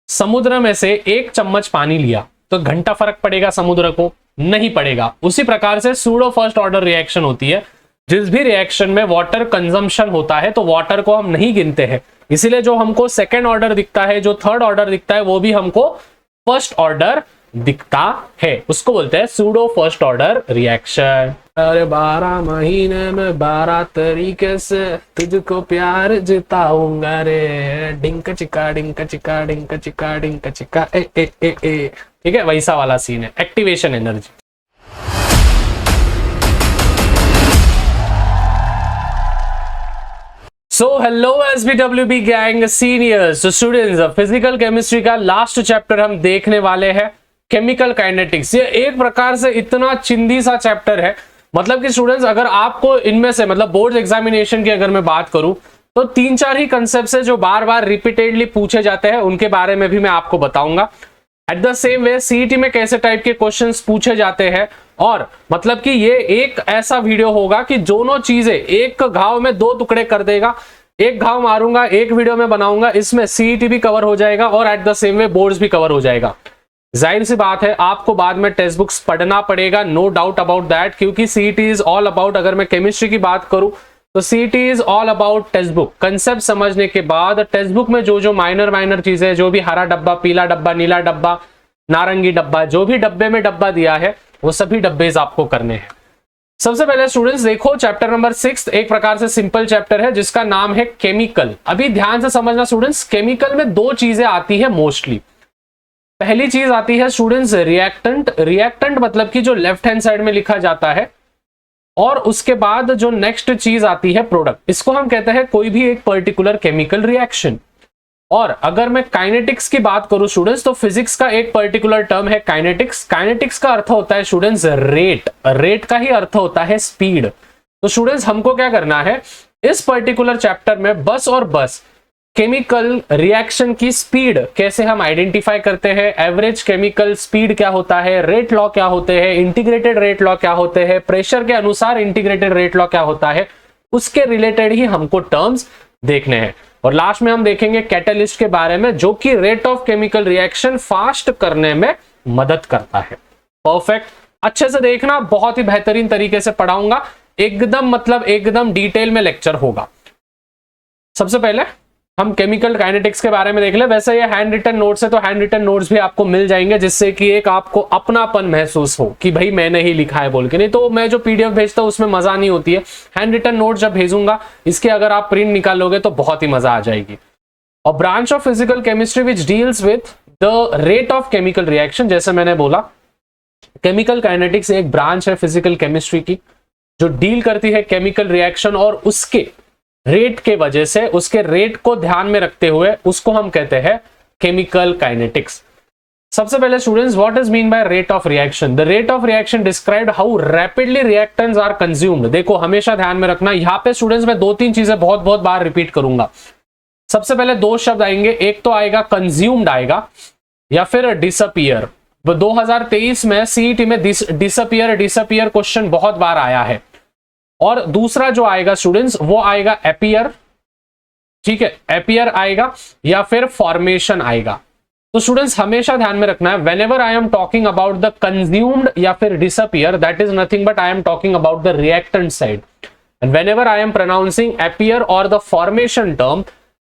समुद्र में से 1 चम्मच पानी लिया तो घंटा फर्क पड़ेगा समुद्र को? नहीं पड़ेगा। उसी प्रकार से सूडो फर्स्ट ऑर्डर रिएक्शन होती है। जिस भी रिएक्शन में वाटर कंजम्पशन होता है तो वाटर को हम नहीं गिनते हैं, इसीलिए जो हमको सेकेंड ऑर्डर दिखता है, जो थर्ड ऑर्डर दिखता है, वो भी हमको फर्स्ट ऑर्डर दिखता है। उसको बोलते हैं सूडो फर्स्ट ऑर्डर रिएक्शन। अरे 12 महीने में 12 तरीके से तुझको प्यार जिताऊंगा रे, डिंक चिका डिंक चिका डिंक चिका डिंक चिका ए ए ए ए। ठीक है, वैसा वाला सीन है, activation energy. So hello SBWB gang seniors students, physical chemistry का लास्ट चैप्टर हम देखने वाले हैं, केमिकल काइनेटिक्स। ये एक प्रकार से इतना चिंदी सा चैप्टर है, मतलब कि स्टूडेंट्स अगर आपको इनमें से मतलब बोर्ड एग्जामिनेशन की अगर मैं बात करूं तो 3-4 ही कंसेप्ट है जो बार बार रिपीटेडली पूछे जाते हैं, उनके बारे में भी मैं आपको बताऊंगा। Eight the same way CET में कैसे टाइप के क्वेश्चंस पूछे जाते हैं, और मतलब कि ये एक ऐसा वीडियो होगा कि दोनों चीजें एक घाव में 2 टुकड़े कर देगा। एक घाव मारूंगा, एक वीडियो में बनाऊंगा, इसमें सीईटी भी कवर हो जाएगा और eight the same way boards भी कवर हो जाएगा। जाहिर सी बात है आपको बाद में टेक्स्ट बुक्स पढ़ना पड़ेगा, नो डाउट अबाउट दैट, क्योंकि सीईटी इज ऑल अबाउट, अगर मैं केमिस्ट्री की बात करूं तो CET is all about text book. Concept समझने के बाद टेक्स्ट बुक में जो जो माइनर चीजें, जो भी हरा डब्बा, पीला डब्बा, नीला डब्बा, नारंगी डब्बा, जो भी डब्बे में डब्बा दिया है वो सभी डब्बे आपको करने हैं। सबसे पहले स्टूडेंट्स देखो चैप्टर नंबर 6 एक प्रकार से सिंपल चैप्टर है जिसका नाम है केमिकल। अभी ध्यान से समझना स्टूडेंट्स, केमिकल में 2 चीजें आती है मोस्टली। पहली चीज आती है स्टूडेंट्स रिएक्टेंट। रिएक्टेंट मतलब कि जो लेफ्ट हैंड साइड में लिखा जाता है, और उसके बाद जो नेक्स्ट चीज आती है प्रोडक्ट। इसको हम कहते हैं कोई भी एक पर्टिकुलर केमिकल रिएक्शन। और अगर मैं काइनेटिक्स की बात करूं स्टूडेंट्स, तो फिजिक्स का एक पर्टिकुलर टर्म है काइनेटिक्स। काइनेटिक्स का अर्थ होता है स्टूडेंट्स रेट, रेट का ही अर्थ होता है स्पीड। तो स्टूडेंट्स हमको क्या करना है इस पर्टिकुलर चैप्टर में, बस और बस केमिकल रिएक्शन की स्पीड कैसे हम आइडेंटिफाई करते हैं, एवरेज केमिकल स्पीड क्या होता है, रेट लॉ क्या होते हैं, इंटीग्रेटेड रेट लॉ क्या होते हैं, प्रेशर के अनुसार इंटीग्रेटेड रेट लॉ क्या होता है, उसके रिलेटेड ही हमको टर्म्स देखने हैं। और लास्ट में हम देखेंगे कैटलिस्ट के बारे में, जो कि rate of chemical reaction fast करने में मदद करता है। परफेक्ट, अच्छे से देखना, बहुत ही बेहतरीन तरीके से पढ़ाऊंगा, एकदम मतलब एकदम डिटेल में लेक्चर होगा। सबसे पहले हम केमिकल काइनेटिक्स के बारे में देख ले। वैसे ये हैंड रिटन नोट्स है तो हैंड रिटन नोट्स भी आपको मिल जाएंगे, जिससे कि एक आपको अपनापन महसूस हो कि भाई मैंने ही लिखा है बोल के। नहीं तो मैं जो पीडीएफ भेजता हूं उसमें मजा नहीं होती है। हैंड रिटन नोट जब भेजूंगा इसके अगर आप प्रिंट निकालोगे तो बहुत ही मजा आ जाएगी। और branch of physical chemistry which deals with the rate of chemical reaction, जैसे मैंने बोला केमिकल काइनेटिक्स एक ब्रांच है फिजिकल केमिस्ट्री की जो डील करती है केमिकल रिएक्शन और उसके रेट के वजह से, उसके रेट को ध्यान में रखते हुए उसको हम कहते हैं केमिकल काइनेटिक्स। सबसे पहले students, what is mean by rate of reaction? The rate of reaction described how rapidly reactants are consumed. देखो हमेशा ध्यान में रखना, यहां पे स्टूडेंट्स मैं 2-3 चीजें बहुत बार रिपीट करूंगा। सबसे पहले 2 शब्द आएंगे, एक तो आएगा कंज्यूम्ड आएगा या फिर डिसअपियर। 2023 में सीईटी में डिसअपियर क्वेश्चन बहुत बार आया है। और दूसरा जो आएगा स्टूडेंट्स वो आएगा एपियर, ठीक है, एपियर आएगा या फिर फॉर्मेशन आएगा। तो स्टूडेंट्स हमेशा ध्यान में रखना है, whenever I am talking about the consumed या फिर disappear, that is nothing but I am talking about the reactant side. And whenever I am pronouncing appear और द फॉर्मेशन टर्म,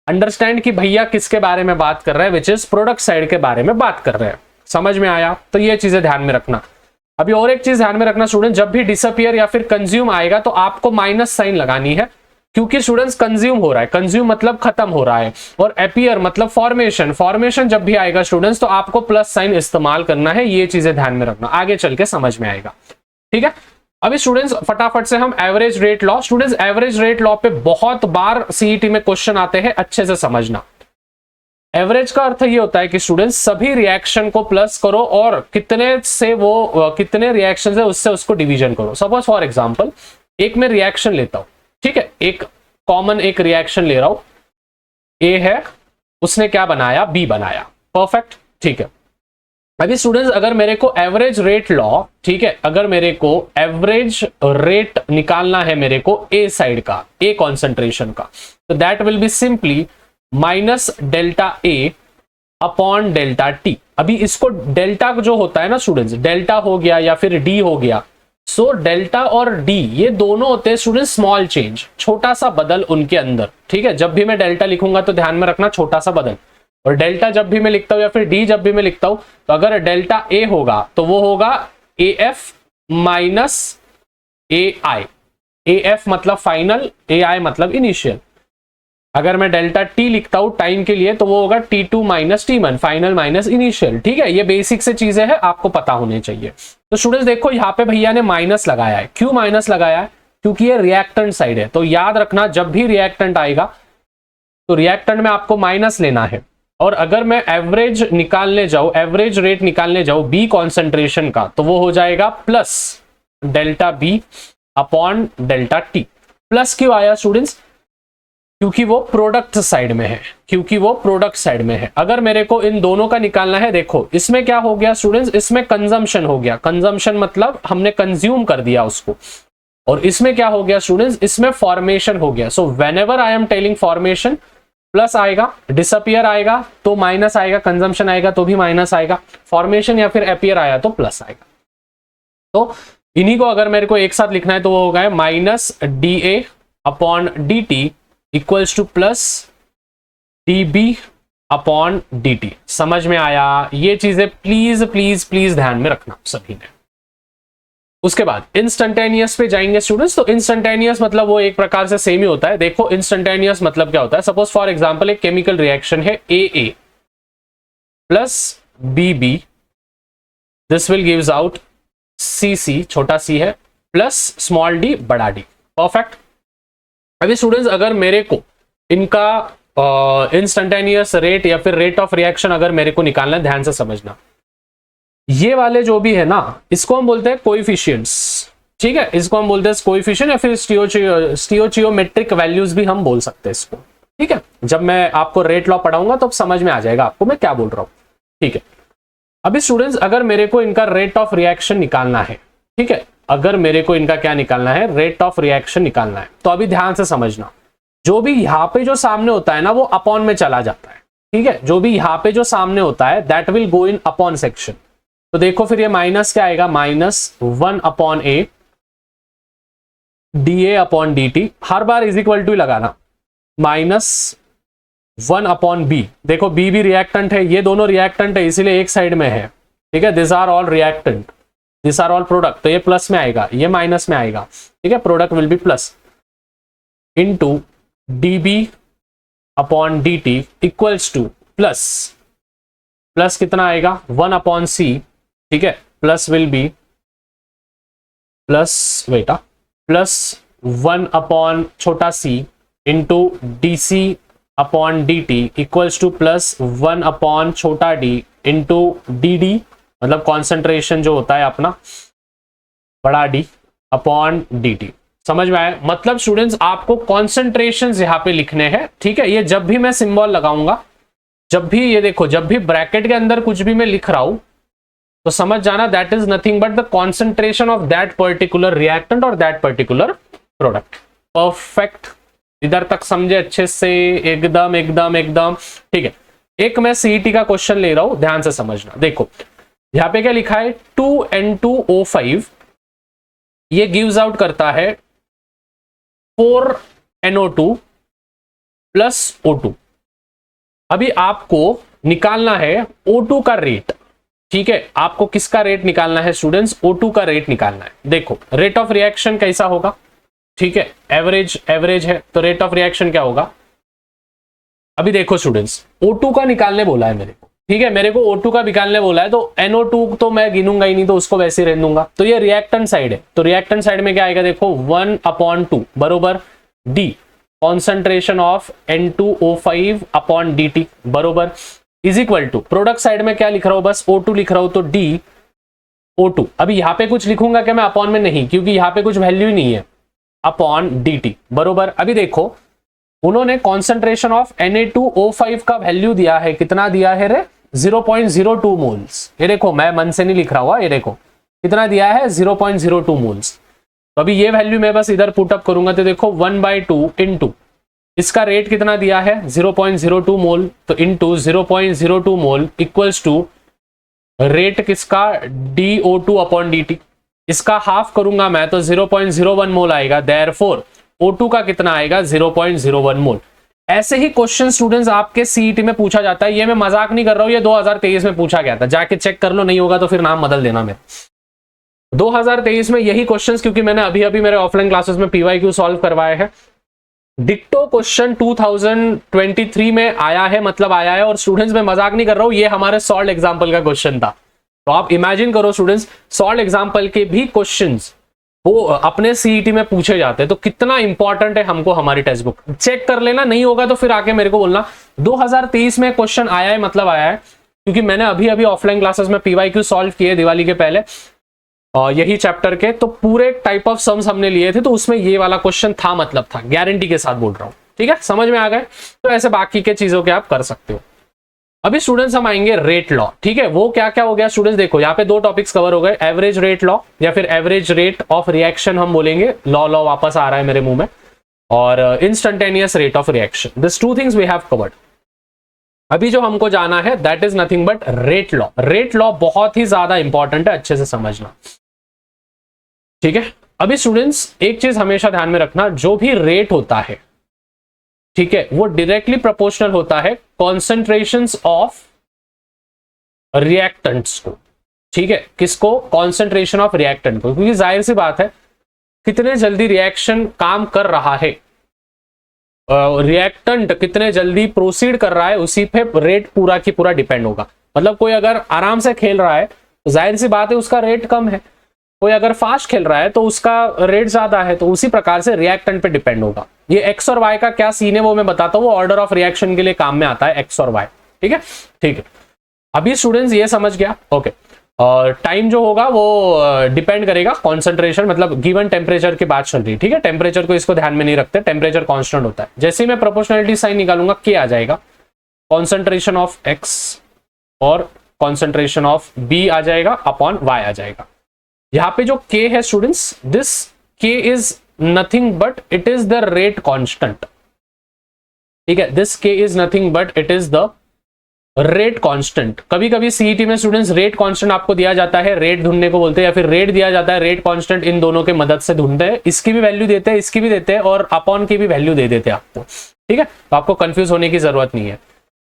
अंडरस्टैंड कि भैया किसके बारे में बात कर रहे हैं, विच इज प्रोडक्ट साइड के बारे में बात कर रहे हैं। समझ में आया? तो ये चीजें ध्यान में रखना। अभी और एक चीज ध्यान में रखना स्टूडेंट, जब भी डिसअपियर या फिर कंज्यूम आएगा तो आपको माइनस साइन लगानी है, क्योंकि स्टूडेंट्स कंज्यूम हो रहा है, कंज्यूम मतलब खत्म हो रहा है, और एपियर मतलब फॉर्मेशन, फॉर्मेशन जब भी आएगा स्टूडेंट्स तो आपको प्लस साइन इस्तेमाल करना है। ये चीजें ध्यान में रखना, आगे चल के समझ में आएगा। ठीक है, अभी स्टूडेंट्स फटाफट से हम average rate law, students average rate law पे बहुत बार सीईटी में क्वेश्चन आते हैं, अच्छे से समझना। एवरेज का अर्थ ये होता है कि स्टूडेंट्स सभी रिएक्शन को प्लस करो और कितने से वो कितने रिएक्शन है उससे उसको डिवीजन करो। सपोज फॉर एग्जांपल एक मैं रिएक्शन लेता हूं, ठीक है, एक कॉमन एक रिएक्शन ले रहा हूं, ए है, उसने क्या बनाया, बी बनाया, परफेक्ट, ठीक है। अभी स्टूडेंट्स अगर मेरे को एवरेज रेट लॉ, ठीक है, अगर मेरे को एवरेज रेट निकालना है मेरे को ए साइड का, ए कॉन्सेंट्रेशन का, तो that will be simply minus delta A upon delta T. अभी इसको डेल्टा जो होता है ना स्टूडेंट्स, डेल्टा हो गया या फिर डी हो गया, सो डेल्टा और डी ये दोनों होते हैं स्टूडेंट्स स्मॉल चेंज, छोटा सा बदल उनके अंदर। ठीक है, जब भी मैं डेल्टा लिखूंगा तो ध्यान में रखना छोटा सा बदल, और डेल्टा जब भी मैं लिखता हूं या फिर डी जब भी मैं लिखता हूं, तो अगर डेल्टा ए होगा तो वो होगा A F minus A I. A F मतलब फाइनल, ए आई मतलब इनिशियल। अगर मैं डेल्टा टी लिखता हूं टाइम के लिए तो वो होगा t two minus t one, final minus initial. ठीक है, ये बेसिक से चीजें हैं, आपको पता होने चाहिए। तो स्टूडेंट्स देखो यहाँ पे भैया ने माइनस लगाया है। क्यों माइनस लगाया है? क्योंकि ये रिएक्टेंट साइड है। तो याद रखना जब भी रिएक्टेंट आएगा तो रिएक्टेंट में आपको माइनस लेना है। और अगर मैं एवरेज निकालने जाऊं, एवरेज रेट निकालने जाऊं बी कॉन्सेंट्रेशन का, तो वो हो जाएगा plus delta b upon delta t. Plus क्यों आया स्टूडेंट्स? क्योंकि वो प्रोडक्ट साइड में है, क्योंकि वो प्रोडक्ट साइड में है। अगर मेरे को इन दोनों का निकालना है, देखो इसमें क्या हो गया स्टूडेंट्स, इसमें कंजम्पशन हो गया। कंजम्पशन मतलब हमने कंज्यूम कर दिया उसको। और इसमें क्या हो गया स्टूडेंट्स, इसमें फॉर्मेशन हो गया। So whenever I am telling formation, plus आएगा, डिसअपियर आएगा तो माइनस आएगा, कंजम्पशन आएगा तो भी माइनस आएगा, फॉर्मेशन या फिर अपीयर आया तो प्लस आएगा। तो इन्हीं को अगर मेरे को एक साथ लिखना है तो वो होगा minus d a upon d t equals to plus d b upon d t. समझ में आया? ये चीजें प्लीज प्लीज प्लीज ध्यान में रखना सभी ने। उसके बाद इंस्टेंटेनियस पे जाएंगे स्टूडेंट्स। तो इंस्टेंटेनियस मतलब वो एक प्रकार से सेम ही होता है। देखो इंस्टेंटेनियस मतलब क्या होता है, सपोज फॉर एग्जांपल एक केमिकल रिएक्शन है A plus B B, this will gives out C C, छोटा सी है, प्लस स्मॉल डी बड़ा डी। परफेक्ट। अभी स्टूडेंट्स अगर मेरे को इनका इंस्टेंटेनियस रेट या फिर रेट ऑफ रिएक्शन अगर मेरे को निकालना है, ध्यान से समझना, ये वाले जो भी है ना इसको हम बोलते हैं कोएफिशिएंट्स। ठीक है, इसको हम बोलते हैं कोएफिशिएंट या फिर स्टियोचियोमेट्रिक वैल्यूज भी हम बोल सकते हैं इसको। ठीक है, जब मैं आपको रेट लॉ पढ़ाऊंगा तो अब समझ में आ जाएगा आपको मैं क्या बोल रहा हूं। ठीक है, अभी स्टूडेंट्स अगर मेरे को इनका रेट ऑफ रिएक्शन निकालना है, ठीक है, अगर मेरे को इनका क्या निकालना है, रेट ऑफ रिएक्शन निकालना है, तो अभी ध्यान से समझना, जो भी यहाँ पे जो सामने होता है ना वो अपॉन में चला जाता है। ठीक है, जो भी यहाँ पे जो सामने होता है that will go in upon section. तो देखो फिर ये माइनस क्या आएगा, minus 1 upon a d a upon d t, हर बार इज इक्वल टू लगाना, माइनस 1 अपॉन बी। देखो बी भी रिएक्टेंट है, ये दोनों रिएक्टेंट है इसीलिए एक साइड में है। ठीक है, this are all reactant, this are all product, तो ये प्लस में आएगा, ये माइनस में आएगा। ठीक है, product will be plus into d b upon d t equals to plus, plus कितना आएगा 1 अपॉन सी। ठीक है, plus will be plus beta plus 1 upon छोटा c into d c upon d t equals to plus 1 upon छोटा d into d d, मतलब concentration जो होता है अपना बड़ा डी अपॉन डी टी। समझ में आया? मतलब स्टूडेंट्स आपको कॉन्सेंट्रेशन यहाँ पे लिखने हैं। ठीक है, ये जब भी मैं सिंबल लगाऊंगा, जब भी ये देखो, जब भी ब्रैकेट के अंदर कुछ भी मैं लिख रहा हूं तो समझ जाना that is nothing but the concentration of that particular reactant और दैट पर्टिकुलर प्रोडक्ट। परफेक्ट, इधर तक समझे अच्छे से? एकदम एकदम एकदम ठीक है। एक मैं सीईटी का क्वेश्चन ले रहा हूं, ध्यान से समझना। देखो यहां पे क्या लिखा है, 2N2O5 ये गिव्स आउट करता है 4NO2 प्लस O2। अभी आपको निकालना है O2 का रेट। ठीक है, आपको किसका रेट निकालना है स्टूडेंट्स? O2 का रेट निकालना है। देखो रेट ऑफ रिएक्शन कैसा होगा? ठीक है, एवरेज है तो रेट ऑफ रिएक्शन क्या होगा? अभी देखो स्टूडेंट्स O2 का निकालने बोला है मेरे को। ठीक है, मेरे को O2 का निकालने बोला है, तो NO2 तो मैं गिनूंगा ही नहीं, तो उसको वैसे ही रहने दूंगा। तो ये रिएक्टेंट साइड है, तो रिएक्टेंट साइड में क्या आएगा? देखो 1/2 बरोबर d concentration of N2O5 upon dt बरोबर is equal to product side में क्या लिख रहा हूं, बस O2 लिख रहा हूं, तो डी O2। अभी यहां पे कुछ लिखूंगा क्या मैं अपॉन में? नहीं, क्योंकि यहां पे कुछ वैल्यू ही नहीं है, अपॉन dt बरोबर। अभी देखो उन्होंने कॉन्सेंट्रेशन ऑफ Na2O5 का वैल्यू दिया है, कितना दिया है रे? 0.02 मोल्स। ये देखो मैं मन से नहीं लिख रहा हुआ, ये देखो कितना दिया है, 0.02 मोल्स। तो अभी ये वैल्यू मैं बस इधर पुट अप करूंगा तो देखो 1/2 इंटू इसका रेट कितना दिया है 0.02 मोल, तो into 0.02 mole equals to rate किसका DO2 अपॉन dt। इसका हाफ करूंगा मैं तो 0.01 मोल आएगा, देयरफॉर O2 का कितना आएगा 0.01 मोल। ऐसे ही क्वेश्चन स्टूडेंट्स आपके सीईटी में पूछा जाता है, ये मैं मजाक नहीं कर रहा हूं, ये 2023 में पूछा गया था, जाके चेक कर लो, नहीं होगा तो फिर नाम बदल देना मेरा। 2023 में यही क्वेश्चंस, क्योंकि मैंने अभी अभी मेरे ऑफलाइन क्लासेस में PYQ सॉल्व करवाए हैं, डिक्टो क्वेश्चन 2023 में आया है, मतलब आया है। और स्टूडेंट्स मैं मजाक नहीं कर रहा हूं, ये हमारे सॉल्व एग्जाम्पल का क्वेश्चन था। तो आप इमेजिन करो स्टूडेंट्स, सॉल्व एग्जाम्पल के भी क्वेश्चंस वो अपने सीईटी में पूछे जाते हैं, तो कितना इंपॉर्टेंट है हमको हमारी टेक्स्ट बुक। चेक कर लेना, नहीं होगा तो फिर आके मेरे को बोलना। 2023 में क्वेश्चन आया है, मतलब आया है, क्योंकि मैंने अभी अभी ऑफलाइन क्लासेस में PYQ सॉल्व किए दिवाली के पहले, यही चैप्टर के, तो पूरे टाइप ऑफ सम्स हमने लिए थे, तो उसमें ये वाला क्वेश्चन था, मतलब था, गारंटी के साथ बोल रहा हूं। ठीक है, समझ में आ गए। तो ऐसे बाकी के चीजों के आप कर सकते हो। अभी स्टूडेंट्स हम आएंगे रेट लॉ। ठीक है, वो क्या क्या हो गया स्टूडेंट्स, देखो यहाँ पे 2 टॉपिक्स कवर हो गए, एवरेज रेट लॉ या फिर एवरेज रेट ऑफ रिएक्शन हम बोलेंगे, लॉ वापस आ रहा है मेरे मुंह में, और instantaneous rate of reaction. This 2 things we have covered. अभी जो हमको जाना है that is nothing but rate law. Rate law बहुत ही ज्यादा इंपॉर्टेंट है, अच्छे से समझना। ठीक है, अभी स्टूडेंट्स एक चीज हमेशा ध्यान में रखना, जो भी रेट होता है, ठीक है, वो डायरेक्टली प्रोपोर्शनल होता है कॉन्सेंट्रेशंस ऑफ रिएक्टेंट्स को। ठीक है, किसको, कॉन्सेंट्रेशन ऑफ रिएक्टेंट को, क्योंकि जाहिर सी बात है कितने जल्दी रिएक्शन काम कर रहा है, रिएक्टेंट कितने जल्दी प्रोसीड कर रहा है, उसी पे रेट पूरा की पूरा डिपेंड होगा। मतलब कोई अगर आराम से खेल रहा है तो जाहिर सी बात है उसका रेट कम है, कोई अगर फास्ट खेल रहा है तो उसका रेट ज्यादा है, तो उसी प्रकार से रिएक्टेंट पे डिपेंड होगा। ये एक्स और वाई का क्या सीन है वो मैं बताता हूँ, वो ऑर्डर ऑफ रिएक्शन के लिए काम में आता है, एक्स और वाई। ठीक है, ठीक है, अभी स्टूडेंट्स ये समझ गया। ओके, और टाइम जो होगा वो डिपेंड करेगा कॉन्सेंट्रेशन, मतलब गिवन टेम्परेचर की बात चल रही है। ठीक है, टेम्परेचर को इसको ध्यान में नहीं रखते, टेम्परेचर कांस्टेंट होता है। जैसे ही मैं प्रोपोर्शनलिटी साइन निकालूंगा, के आ जाएगा, कॉन्सेंट्रेशन ऑफ एक्स और कॉन्सेंट्रेशन ऑफ बी आ जाएगा अपॉन वाई आ जाएगा। यहां पे जो k है students, this k is nothing but it is the rate constant. ठीक है, this k is nothing but it is the rate constant. कभी कभी सीईटी में स्टूडेंट्स रेट कांस्टेंट आपको दिया जाता है, रेट ढूंढने को बोलते हैं, या फिर रेट दिया जाता है, रेट कांस्टेंट, इन दोनों के मदद से ढूंढते हैं। इसकी भी वैल्यू देते हैं, इसकी भी देते हैं, और अपॉन की भी वैल्यू दे देते हैं आपको। ठीक है, तो आपको कंफ्यूज होने की जरूरत नहीं है।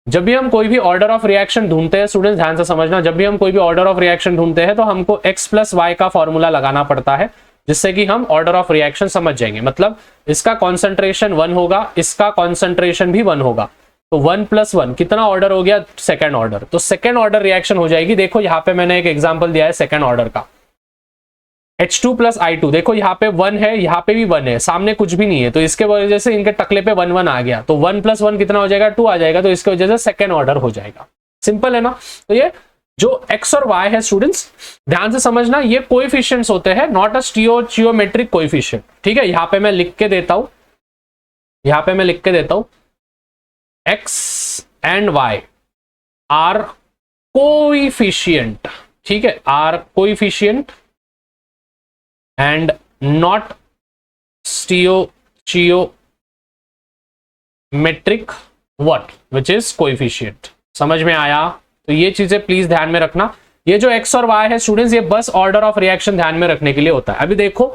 जब भी हम कोई भी ऑर्डर ऑफ रिएक्शन ढूंढते हैं स्टूडेंट्स, ध्यान से समझना, जब भी हम कोई भी ऑर्डर ऑफ रिएक्शन ढूंढते हैं तो हमको x प्लस वाई का फॉर्मूला लगाना पड़ता है, जिससे कि हम ऑर्डर ऑफ रिएक्शन समझ जाएंगे। मतलब इसका कॉन्सेंट्रेशन 1 होगा, इसका कॉन्सेंट्रेशन भी 1 होगा, तो 1 + 1 कितना ऑर्डर हो गया, सेकेंड ऑर्डर। तो सेकेंड ऑर्डर रिएक्शन हो जाएगी। देखो यहाँ पे मैंने एक एग्जाम्पल दिया है सेकेंड ऑर्डर का, H2 + I2। देखो यहाँ पे 1 है, यहाँ पे भी 1 है, सामने कुछ भी नहीं है, तो इसके वजह से इनके टकले पे 1 1 आ गया, तो 1 + 1 कितना हो जाएगा, 2 आ जाएगा, तो इसके वजह से सेकेंड ऑर्डर हो जाएगा। सिंपल है ना। तो ये जो x और y है स्टूडेंट्स, ध्यान से समझना, ये कोएफिशिएंट्स होते हैं, नॉट अ जियोमेट्रिक कोएफिशिएंट। ठीक है, यहाँ पे मैं लिख के देता हूं, यहाँ पे मैं लिख के देता हूं, x and y are coefficient. ठीक है, are coefficient and not stoichiometric what which is coefficient। समझ में आया। तो ये चीजें प्लीज ध्यान में रखना। ये जो x और y है स्टूडेंट्स, ये बस ऑर्डर ऑफ रिएक्शन ध्यान में रखने के लिए होता है। अभी देखो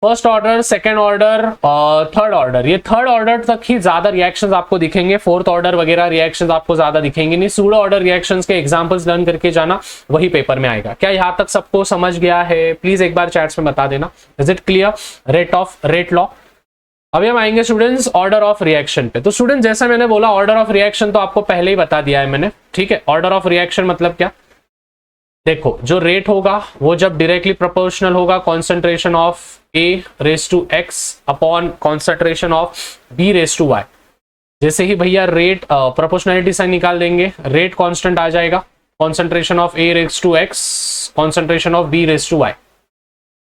फर्स्ट ऑर्डर, सेकेंड ऑर्डर और थर्ड ऑर्डर, ये थर्ड ऑर्डर तक ही ज्यादा रिएक्शंस आपको दिखेंगे, फोर्थ ऑर्डर वगैरह रिएक्शंस आपको ज्यादा दिखेंगे नहीं। सूडो ऑर्डर रिएक्शंस के एग्जांपल्स लर्न करके जाना, वही पेपर में आएगा। क्या यहां तक सबको समझ गया है? प्लीज एक बार चैट्स में बता देना, is it clear? Rate law. अभी हम आएंगे स्टूडेंट्स ऑर्डर ऑफ रिएक्शन पे। तो स्टूडेंट जैसा मैंने बोला, ऑर्डर ऑफ रिएक्शन तो आपको पहले ही बता दिया है मैंने। ठीक है, ऑर्डर ऑफ रिएक्शन मतलब क्या, देखो जो रेट होगा वो जब डायरेक्टली प्रोपोर्शनल होगा concentration of A⁻x upon concentration of B⁻y। जैसे ही भैया रेट प्रोपोर्शनलिटी से निकाल देंगे, रेट कांस्टेंट आ जाएगा, concentration of A⁻x concentration of B⁻y।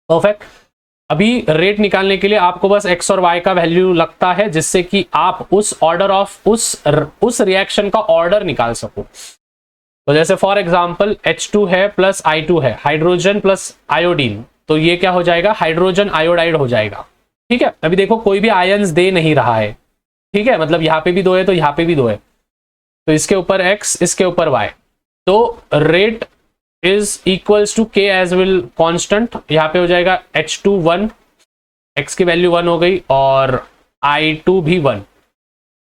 Perfect. अभी रेट निकालने के लिए आपको बस x और y का वैल्यू लगता है, जिससे कि आप उस ऑर्डर ऑफ उस रिएक्शन का ऑर्डर निकाल सको। तो जैसे फॉर एग्जांपल H2 है प्लस I2 है, हाइड्रोजन प्लस आयोडीन, तो ये क्या हो जाएगा, हाइड्रोजन आयोडाइड हो जाएगा। ठीक है, अभी देखो कोई भी आयंस दे नहीं रहा है, ठीक है, मतलब यहाँ पे भी 2 है तो यहाँ पे भी 2 है, तो इसके ऊपर x, इसके ऊपर y, तो rate is equals to k as well constant, यहाँ पे हो जाएगा h2 1, x की वैल्यू 1 हो गई और I2 भी 1,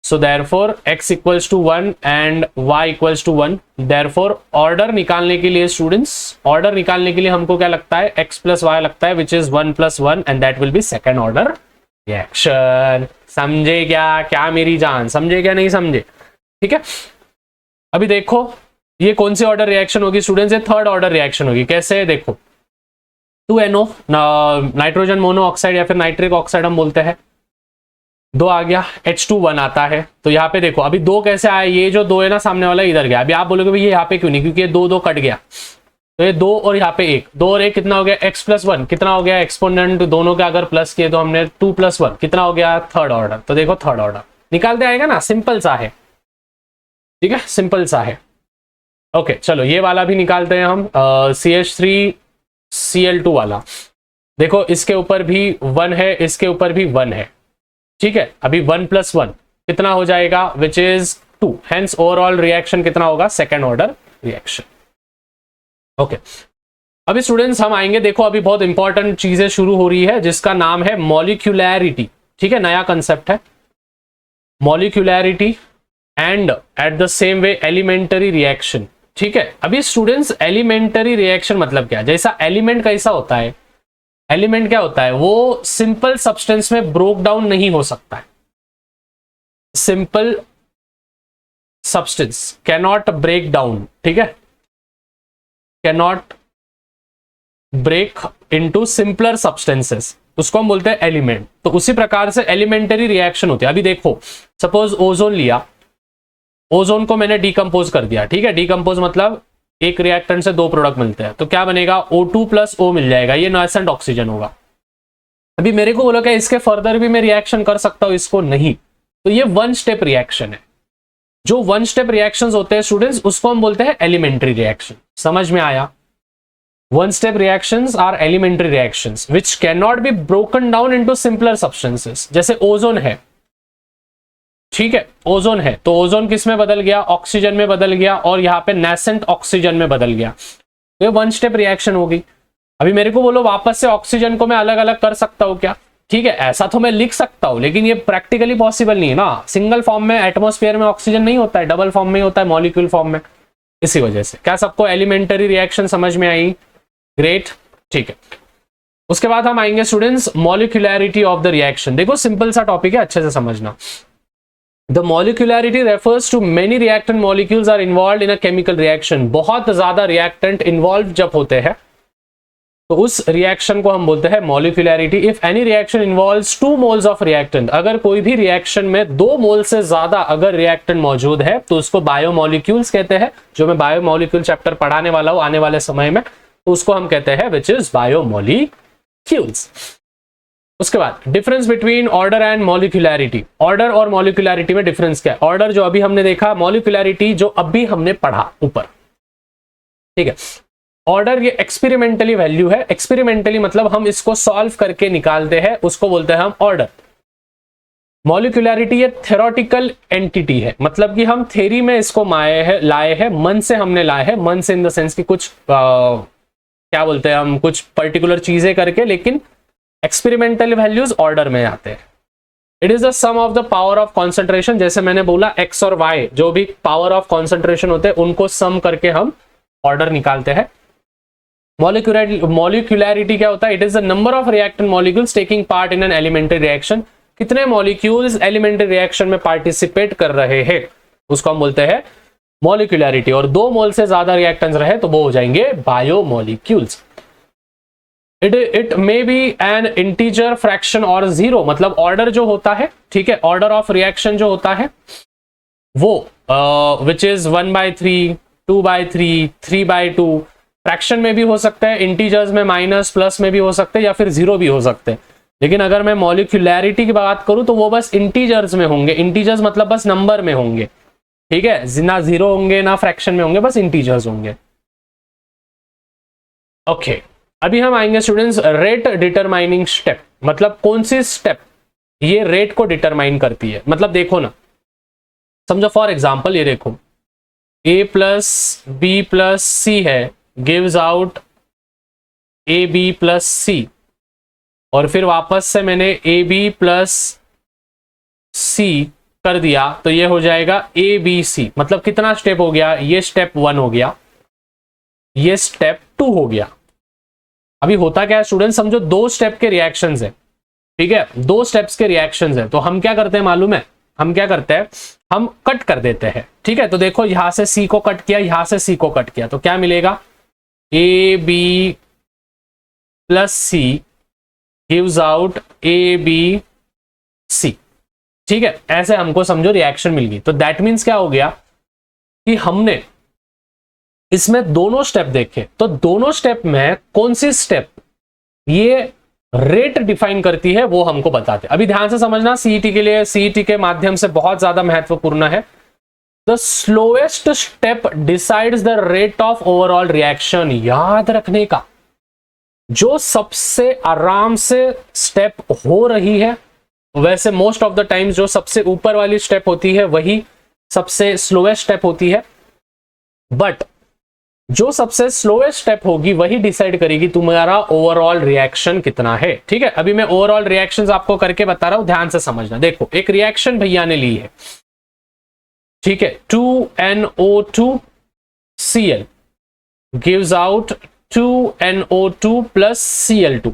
so therefore x equals to 1 and y equals to 1, therefore order निकालने के लिए स्टूडेंट्स, ऑर्डर निकालने के लिए हमको क्या लगता है, x plus y लगता है, which is 1 plus 1 and that will be second order reaction। समझे क्या मेरी जान, समझे क्या नहीं समझे? ठीक है, अभी देखो ये कौन सी ऑर्डर रिएक्शन होगी स्टूडेंट्स, ये थर्ड ऑर्डर रिएक्शन होगी। कैसे, देखो 2NO नाइट्रोजन मोनोऑक्साइड या फिर नाइट्रिक ऑक्साइड हम बोलते हैं, 2 आ गया, H2 1 आता है, तो यहाँ पे देखो अभी 2 कैसे आया, ये जो 2 है ना सामने वाला इधर गया, अभी आप बोलोगे भाई ये यहाँ पे क्यों नहीं, क्योंकि ये 2 कट गया, तो ये 2 और यहाँ पे 1, 2 और 1 कितना हो गया, x + 1 कितना हो गया, एक्सपोनेंट दोनों के अगर प्लस किए तो हमने 2 + 1 कितना हो गया, थर्ड ऑर्डर। तो देखो थर्ड ऑर्डर निकालते आएगा ना, सिंपल सा है, ठीक है, सिंपल सा है। ओके चलो ये वाला भी निकालते हैं हम, CH3Cl2 वाला, देखो इसके ऊपर भी 1 है, इसके ऊपर भी 1 है, ठीक है, अभी 1 + 1 कितना हो जाएगा, which is 2, hence overall reaction कितना होगा, सेकेंड ऑर्डर रिएक्शन। ओके अभी स्टूडेंट्स हम आएंगे, देखो अभी बहुत इंपॉर्टेंट चीजें शुरू हो रही है जिसका नाम है मॉलिक्यूलैरिटी, ठीक है, नया कंसेप्ट है molecularity and at the same way elementary reaction. ठीक है, अभी स्टूडेंट्स एलिमेंटरी रिएक्शन मतलब क्या, जैसा एलिमेंट कैसा होता है, एलिमेंट क्या होता है, वो सिंपल सब्सटेंस में ब्रोक डाउन नहीं हो सकता है, simple substance cannot break down, ठीक है, cannot break into simpler substances, उसको हम बोलते हैं एलिमेंट। तो उसी प्रकार से एलिमेंटरी रिएक्शन होती है। अभी देखो सपोज ओजोन लिया, ओजोन को मैंने डिकम्पोज कर दिया, ठीक है, डिकम्पोज मतलब एक रिएक्टेंट से 2 प्रोडक्ट मिलते हैं, तो क्या बनेगा, O2 + O मिल जाएगा, ये नासेंट ऑक्सीजन होगा। अभी मेरे को बोलो क्या इसके फर्दर भी मैं रिएक्शन कर सकता हूं, इसको नहीं, तो ये 1 स्टेप रिएक्शन है। जो 1 स्टेप रिएक्शंस होते हैं स्टूडेंट्स उसको हम बोलते हैं एलिमेंट्री रिएक्शन। समझ में आया? 1 step reactions are elementary reactions which can not be broken down into simpler substances. जैसे ओजोन है, ठीक है, ओजोन है तो ओजोन किस में बदल गया, ऑक्सीजन में बदल गया, और यहाँ पे नेसेंट ऑक्सीजन में बदल गया, तो ये 1 स्टेप रिएक्शन होगी। अभी मेरे को बोलो वापस से ऑक्सीजन को मैं अलग अलग कर सकता हूँ क्या, ठीक है, ऐसा तो मैं लिख सकता हूँ, लेकिन ये प्रैक्टिकली पॉसिबल नहीं है ना, सिंगल फॉर्म में एटमॉस्फेयर में ऑक्सीजन नहीं होता है, डबल फॉर्म में ही होता है, मॉलिक्यूल फॉर्म में। इसी वजह से क्या सबको एलिमेंटरी रिएक्शन समझ में आई? ग्रेट, ठीक है। उसके बाद हम आएंगे स्टूडेंट्स मॉलिक्यूलैरिटी ऑफ द रिएक्शन। देखो सिंपल सा टॉपिक है, अच्छे से समझना। The molecularity refers to many reactant molecules are involved in a chemical reaction। बहुत ज्यादा रिएक्टेंट इन्वॉल्व जब होते हैं तो उस रिएक्शन को हम बोलते हैं molecularity. If any reaction involves 2 moles of reactant, अगर कोई भी रिएक्शन में 2 मोल से ज्यादा अगर रिएक्टेंट मौजूद है तो उसको बायोमोलिक्यूल्स कहते हैं। जो मैं बायोमोलिक्यूल चैप्टर पढ़ाने वाला हूं आने वाले समय में, तो उसको हम कहते हैं विच इज बायोमोलिक्यूल्स। उसके बाद difference between order and molecularity. Order और मॉलिक्यूलैरिटी में डिफरेंस क्या है? ऑर्डर जो अभी हमने देखा, मॉलिक्यूलैरिटी जो अभी हमने पढ़ा ऊपर, ठीक है। ऑर्डर ये एक्सपेरिमेंटली वैल्यू है, एक्सपेरिमेंटली मतलब हम इसको सॉल्व करके निकालते हैं, उसको बोलते हैं हम ऑर्डर। मॉलिक्यूलैरिटी ये थ्योरेटिकल एंटिटी है, मतलब कि हम थ्योरी में इसको लाए हैं, मन से हमने लाए हैं, मन से इन द सेंस कि कुछ क्या बोलते हैं हम, कुछ पर्टिकुलर चीजें करके, लेकिन एक्सपेरिमेंटल वैल्यूज ऑर्डर में आते हैं। It is the sum of the power of concentration. जैसे मैंने बोला एक्स और वाई जो भी पावर ऑफ कॉन्सेंट्रेशन होते हैं उनको सम करके हम ऑर्डर निकालते हैं। मॉलिक्यूलैरिटी क्या होता है? It is the number of reactant molecules taking part in an elementary reaction. कितने मॉलिक्यूल्स एलिमेंट्री रिएक्शन में पार्टिसिपेट कर रहे हैं उसको हम बोलते हैं मॉलिक्यूलैरिटी। और 2 मोल से ज्यादा रिएक्टेंट्स रहे तो वो हो जाएंगे biomolecules. It may B N integer fraction और 0, मतलब ऑर्डर जो होता है, ठीक है, ऑर्डर ऑफ रिएक्शन जो होता है वो विच इज 1/3, 2/3, 3/2। फ्रैक्शन में भी हो सकता है, इंटीजर्स में माइनस प्लस में भी हो सकते हैं, या फिर 0 भी हो सकते हैं। लेकिन अगर मैं मॉलिक्यूलैरिटी की बात करूं तो वो बस इंटीजर्स में होंगे। इंटीजर्स मतलब बस नंबर में होंगे, ठीक है, ना 0 होंगे ना फ्रैक्शन में होंगे, बस इंटीजर्स होंगे। ओके, अभी हम आएंगे स्टूडेंट्स रेट डिटरमाइनिंग स्टेप, मतलब कौन सी स्टेप ये रेट को डिटरमाइन करती है। मतलब देखो ना, समझो फॉर एग्जांपल ये देखो a plus b plus c है, gives out a b plus c, और फिर वापस से मैंने ए बी प्लस सी कर दिया तो ये हो जाएगा ए बी सी। मतलब कितना स्टेप हो गया, ये स्टेप 1 हो गया, ये स्टेप 2 हो गया। अभी होता क्या है स्टूडेंट, समझो 2 स्टेप के रिएक्शंस है, ठीक है, 2 स्टेप्स के रिएक्शंस है, तो हम क्या करते हैं मालूम है, हम क्या करते हैं, हम कट कर देते हैं, ठीक है। तो देखो यहां से सी को कट किया, यहां से सी को कट किया, तो क्या मिलेगा, a b plus c gives out a b c, ठीक है। ऐसे हमको समझो रिएक्शन मिल गई। तो दैट मीन्स क्या हो गया कि हमने इसमें दोनों स्टेप देखे, तो दोनों स्टेप में कौन सी स्टेप ये रेट डिफाइन करती है वो हमको बताते। अभी ध्यान से समझना, सीईटी के लिए, सीईटी के माध्यम से बहुत ज्यादा महत्वपूर्ण है। The slowest step decides the rate of overall reaction. याद रखने का, जो सबसे आराम से स्टेप हो रही है, वैसे मोस्ट ऑफ द टाइम्स जो सबसे ऊपर वाली स्टेप होती है वही सबसे स्लोएस्ट स्टेप होती है, बट जो सबसे स्लोएस्ट स्टेप होगी वही डिसाइड करेगी तुम्हारा ओवरऑल रिएक्शन कितना है, ठीक है। अभी मैं ओवरऑल रिएक्शंस आपको करके बता रहा हूं, ध्यान से समझना। देखो एक रिएक्शन भैया ने ली है, ठीक है, 2NO2Cl gives out 2NO2 plus Cl2।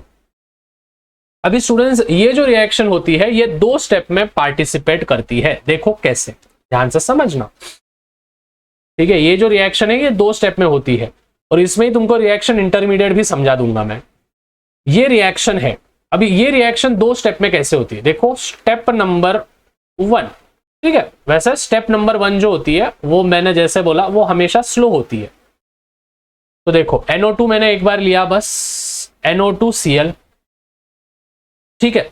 अभी स्टूडेंट्स ये जो रिएक्शन होती है ये 2 स्टेप में पार्टिसिपेट करती है। देखो कैसे, ध्यान से समझना, ठीक है। ये जो रिएक्शन है ये 2 स्टेप में होती है, और इसमें ही तुमको रिएक्शन इंटरमीडिएट भी समझा दूंगा मैं। ये रिएक्शन है, अभी ये रिएक्शन 2 स्टेप में कैसे होती है, देखो स्टेप नंबर 1, ठीक है। वैसे स्टेप नंबर 1 जो होती है वो मैंने जैसे बोला वो हमेशा स्लो होती है। तो देखो NO2 मैंने एक बार लिया बस, NO2Cl, ठीक है,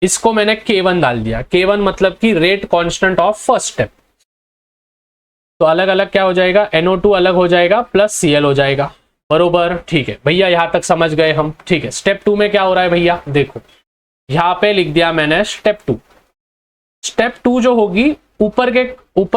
इसको मैंने K1 डाल दिया। K1 मतलब कि rate constant of first step. तो अलग अलग क्या हो जाएगा, NO2 अलग हो जाएगा प्लस Cl हो जाएगा, बरोबर, ठीक है भैया, यहां तक समझ गए हम, ठीक है। स्टेप 2 में क्या हो रहा है भैया, देखो यहां पे लिख दिया मैंने स्टेप 2। स्टेप 2 जो होगी ऊपर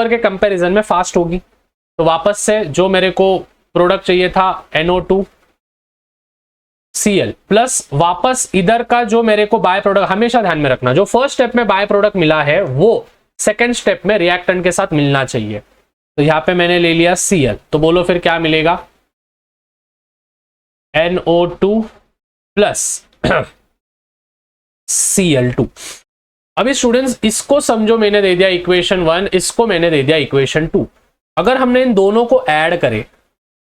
के कंपैरिजन में फास्ट होगी। तो वापस से जो मेरे को प्रोडक्ट चाहिए था NO2Cl प्लस वापस इधर का जो मेरे को बाय प्रोडक्ट, हमेशा ध्यान में रखना, जो फर्स्ट स्टेप में बाय प्रोडक्ट मिला है वो सेकेंड स्टेप में रिएक्टेंट के साथ मिलना चाहिए। तो यहां पे मैंने ले लिया Cl, तो बोलो फिर क्या मिलेगा, NO2 प्लस Cl2। अभी स्टूडेंट्स इसको समझो, मैंने दे दिया इक्वेशन 1, इसको मैंने दे दिया इक्वेशन 2। अगर हमने इन दोनों को ऐड करे,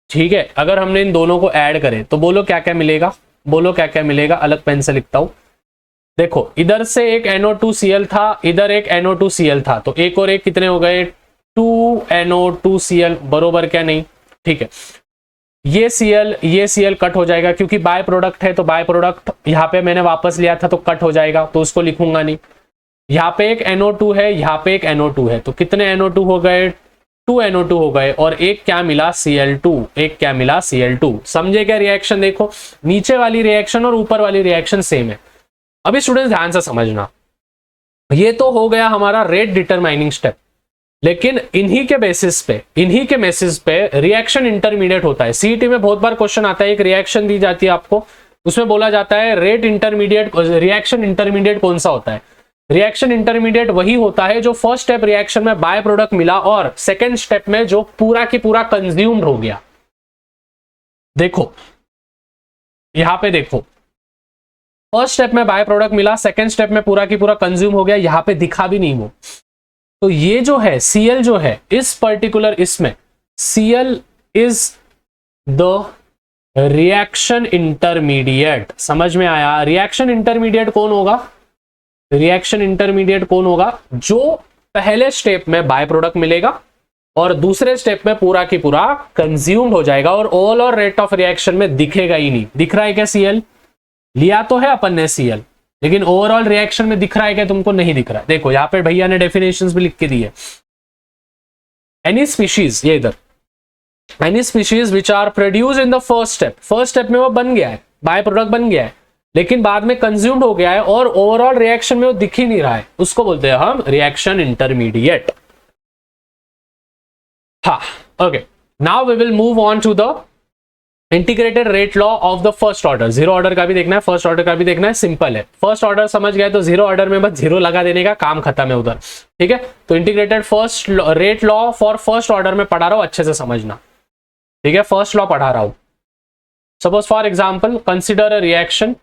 ठीक है, अगर हमने इन दोनों को ऐड करे तो बोलो क्या क्या मिलेगा, बोलो क्या क्या मिलेगा, अलग पेन से लिखता हूं। देखो इधर से एक NO2Cl था, इधर एक NO2Cl था, तो एक और एक कितने हो गए, 2NO2Cl, बरोबर क्या नहीं, ठीक है। ये Cl कट हो जाएगा क्योंकि बाय प्रोडक्ट है, तो बाय प्रोडक्ट यहां पे मैंने वापस लिया था तो कट हो जाएगा, तो उसको लिखूंगा नहीं। यहाँ पे एक NO2 है, यहाँ पे एक NO2 है, तो कितने NO2 हो गए, 2 NO2 हो गए, और एक क्या मिला, Cl2, एक क्या मिला, Cl2। समझे क्या रिएक्शन, देखो नीचे वाली रिएक्शन और ऊपर वाली रिएक्शन सेम है। अभी स्टूडेंट्स ध्यान से समझना, ये तो हो गया हमारा रेट डिटरमाइनिंग स्टेप, लेकिन इन्हीं के बेसिस पे रिएक्शन इंटरमीडिएट होता है। सीईटी में बहुत बार क्वेश्चन आता है, एक रिएक्शन दी जाती है आपको, उसमें बोला जाता है रेट इंटरमीडिएट, रिएक्शन इंटरमीडिएट कौन सा होता है। रिएक्शन इंटरमीडिएट वही होता है जो फर्स्ट स्टेप रिएक्शन में बाय प्रोडक्ट मिला और सेकेंड स्टेप में जो पूरा की पूरा कंज्यूम्ड हो गया। देखो यहां पे देखो, फर्स्ट स्टेप में बाय प्रोडक्ट मिला, सेकेंड स्टेप में पूरा की पूरा कंज्यूम हो गया, यहां पे दिखा भी नहीं वो। तो ये जो है Cl जो है इस पर्टिकुलर इसमें Cl is the reaction intermediate. समझ में आया, रिएक्शन इंटरमीडिएट कौन होगा, रिएक्शन इंटरमीडिएट कौन होगा, जो पहले स्टेप में बाय प्रोडक्ट मिलेगा और दूसरे स्टेप में पूरा की पूरा कंज्यूम्ड हो जाएगा और ओवरऑल रेट ऑफ रिएक्शन में दिखेगा ही नहीं। दिख रहा है क्या, Cl लिया तो है अपन ने Cl, लेकिन ओवरऑल रिएक्शन में दिख रहा है क्या तुमको, नहीं दिख रहा है। देखो यहां पे भैया ने डेफिनेशंस भी लिख के दी है। एनी स्पीशीज, ये इधर, any species which are produce in the first step, first step में वो बन गया है, बाय प्रोडक्ट बन गया है, लेकिन बाद में कंज्यूम्ड हो गया है और ओवरऑल रिएक्शन में वो दिख ही नहीं रहा है, उसको बोलते हैं हम रिएक्शन इंटरमीडिएट। हाँ, okay, now we will move on to the integrated rate law of the first order. Zero order का भी देखना है, फर्स्ट ऑर्डर का भी देखना है, सिंपल है। फर्स्ट ऑर्डर समझ गए तो जीरो ऑर्डर में बस जीरो लगा देने का, काम खत्म है उधर, ठीक है। तो integrated first rate law for first order में पढ़ा रहा हूं, अच्छे से समझना, ठीक है। फर्स्ट लॉ पढ़ा रहा हूं। Suppose for example consider a reaction,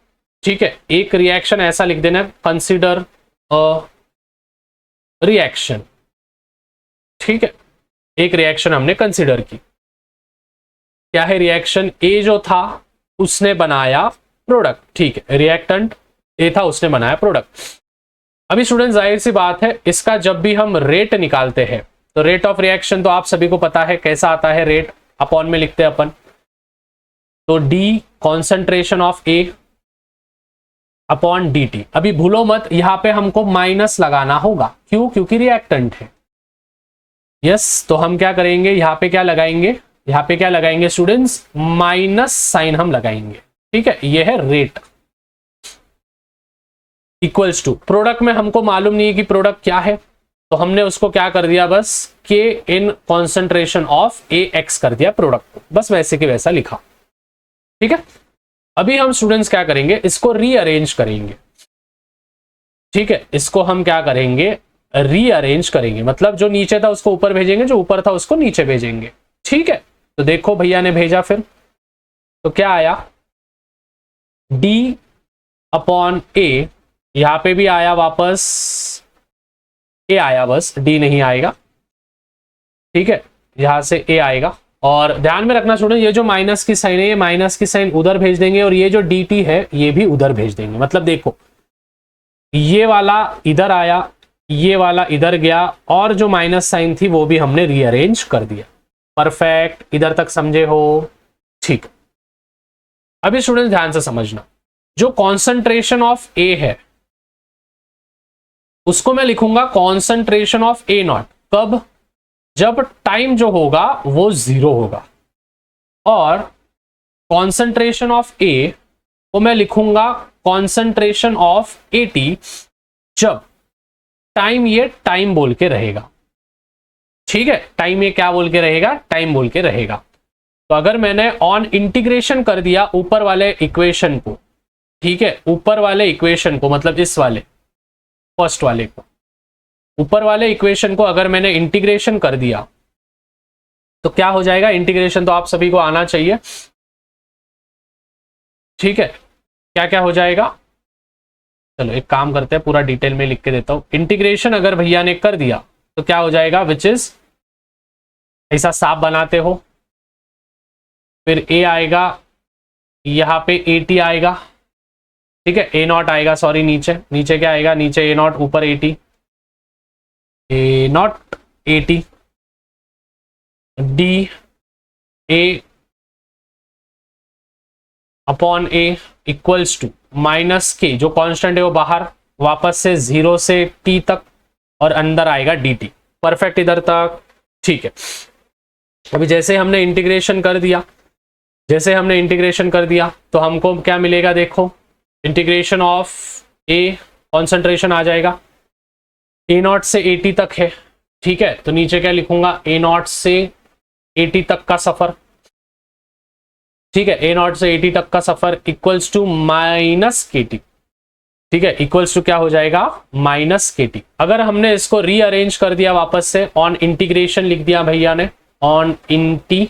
ठीक है, एक रिएक्शन ऐसा लिख देना, कंसिडर अ रिएक्शन, ठीक है। एक रिएक्शन हमने कंसिडर की, क्या है रिएक्शन, ए जो था उसने बनाया प्रोडक्ट, ठीक है, रिएक्टेंट ए था उसने बनाया प्रोडक्ट। अभी स्टूडेंट जाहिर सी बात है, इसका जब भी हम रेट निकालते हैं तो रेट ऑफ रिएक्शन तो आप सभी को पता है कैसा आता है, रेट अपॉन में लिखते हैं अपन, तो D concentration of A upon d T. अभी भूलो मत, यहां पे हमको माइनस लगाना होगा, क्यों, क्योंकि रिएक्टेंट है। यस, तो हम क्या करेंगे, यहां पे क्या लगाएंगे, यहां पे क्या लगाएंगे स्टूडेंट्स, माइनस साइन हम लगाएंगे, ठीक है। यह है रेट इक्वल्स टू, प्रोडक्ट में हमको मालूम नहीं है कि प्रोडक्ट क्या है, तो हमने उसको क्या कर दिया, बस के in concentration of A x कर दिया प्रोडक्ट को, बस वैसे के वैसा लिखा, ठीक है। अभी हम स्टूडेंट्स क्या करेंगे, इसको रीअरेंज करेंगे, ठीक है। इसको हम क्या करेंगे, रीअरेंज करेंगे, मतलब जो नीचे था उसको ऊपर भेजेंगे, जो ऊपर था उसको नीचे भेजेंगे, ठीक है। तो देखो भैया ने भेजा, फिर तो क्या आया, d अपॉन ए, यहां पे भी आया वापस ए आया, बस d नहीं आएगा, ठीक है, यहां से ए आएगा। और ध्यान में रखना स्टूडेंट, ये जो माइनस की साइन है, ये माइनस की साइन उधर भेज देंगे और ये जो dt है ये भी उधर भेज देंगे। मतलब देखो, ये वाला इधर आया, ये वाला इधर गया, और जो माइनस साइन थी वो भी हमने रीअरेंज कर दिया। परफेक्ट, इधर तक समझे हो, ठीक। अभी स्टूडेंट ध्यान से समझना, जो कॉन्सेंट्रेशन ऑफ ए है उसको मैं लिखूंगा कॉन्सेंट्रेशन ऑफ ए नॉट, कब, जब टाइम जो होगा वो जीरो होगा, और कॉन्सेंट्रेशन ऑफ ए को मैं लिखूंगा कॉन्सेंट्रेशन ऑफ ए टी, जब टाइम ये टाइम बोल के रहेगा, ठीक है। टाइम ये क्या बोल के रहेगा, टाइम बोल के रहेगा। तो अगर मैंने ऑन इंटीग्रेशन कर दिया ऊपर वाले इक्वेशन को, ठीक है, ऊपर वाले इक्वेशन को, मतलब इस वाले फर्स्ट वाले को, ऊपर वाले इक्वेशन को अगर मैंने इंटीग्रेशन कर दिया तो क्या हो जाएगा, इंटीग्रेशन तो आप सभी को आना चाहिए, ठीक है। क्या क्या हो जाएगा, चलो एक काम करते हैं, पूरा डिटेल में लिख के देता हूं। इंटीग्रेशन अगर भैया ने कर दिया तो क्या हो जाएगा, विच इज, ऐसा साफ बनाते हो, फिर ए आएगा, यहां पे ए टी आएगा, ठीक है, ए नॉट आएगा, सॉरी नीचे, नीचे क्या आएगा, नीचे ए नॉट, ऊपर a t, a naught a t, d a upon a equals to minus k, जो कांस्टेंट है वो बाहर, वापस से जीरो से टी तक, और अंदर आएगा डी टी। परफेक्ट इधर तक, ठीक है। अभी जैसे हमने इंटीग्रेशन कर दिया, जैसे हमने इंटीग्रेशन कर दिया तो हमको क्या मिलेगा, देखो, इंटीग्रेशन ऑफ ए, कॉन्सेंट्रेशन आ जाएगा, ए नॉट से ए टी तक है, ठीक है। तो नीचे क्या लिखूंगा, ए नॉट से ए टी तक का सफर, ठीक है, ए नॉट से ए टी तक का सफर इक्वल्स टू माइनस के टी, ठीक है, इक्वल्स टू क्या हो जाएगा, माइनस के टी। अगर हमने इसको रीअरेंज कर दिया वापस से, ऑन इंटीग्रेशन लिख दिया भैया ने, ऑन इंटीग्रेशन,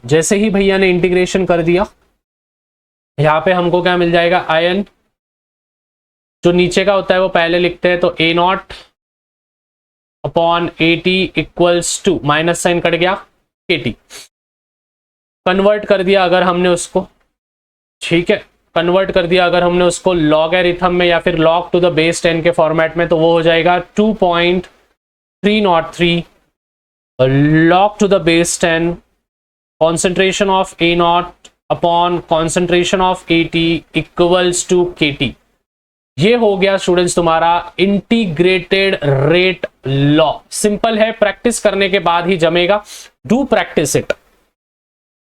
जैसे ही भैया ने इंटीग्रेशन कर दिया, यहां पे हमको क्या मिल जाएगा, आयन, जो नीचे का होता है वो पहले लिखते हैं, तो a not upon a t equals to, minus sign cut गया, के टी। कन्वर्ट कर दिया अगर हमने उसको, ठीक है, कन्वर्ट कर दिया अगर हमने उसको लॉगरिथम में या फिर log टू द बेस 10 के फॉर्मेट में, तो वो हो जाएगा 2.303 log to the base 10 concentration of a not upon concentration of a t equals to k t. ये हो गया स्टूडेंट्स तुम्हारा इंटीग्रेटेड रेट लॉ। सिंपल है, प्रैक्टिस करने के बाद ही जमेगा, डू प्रैक्टिस इट,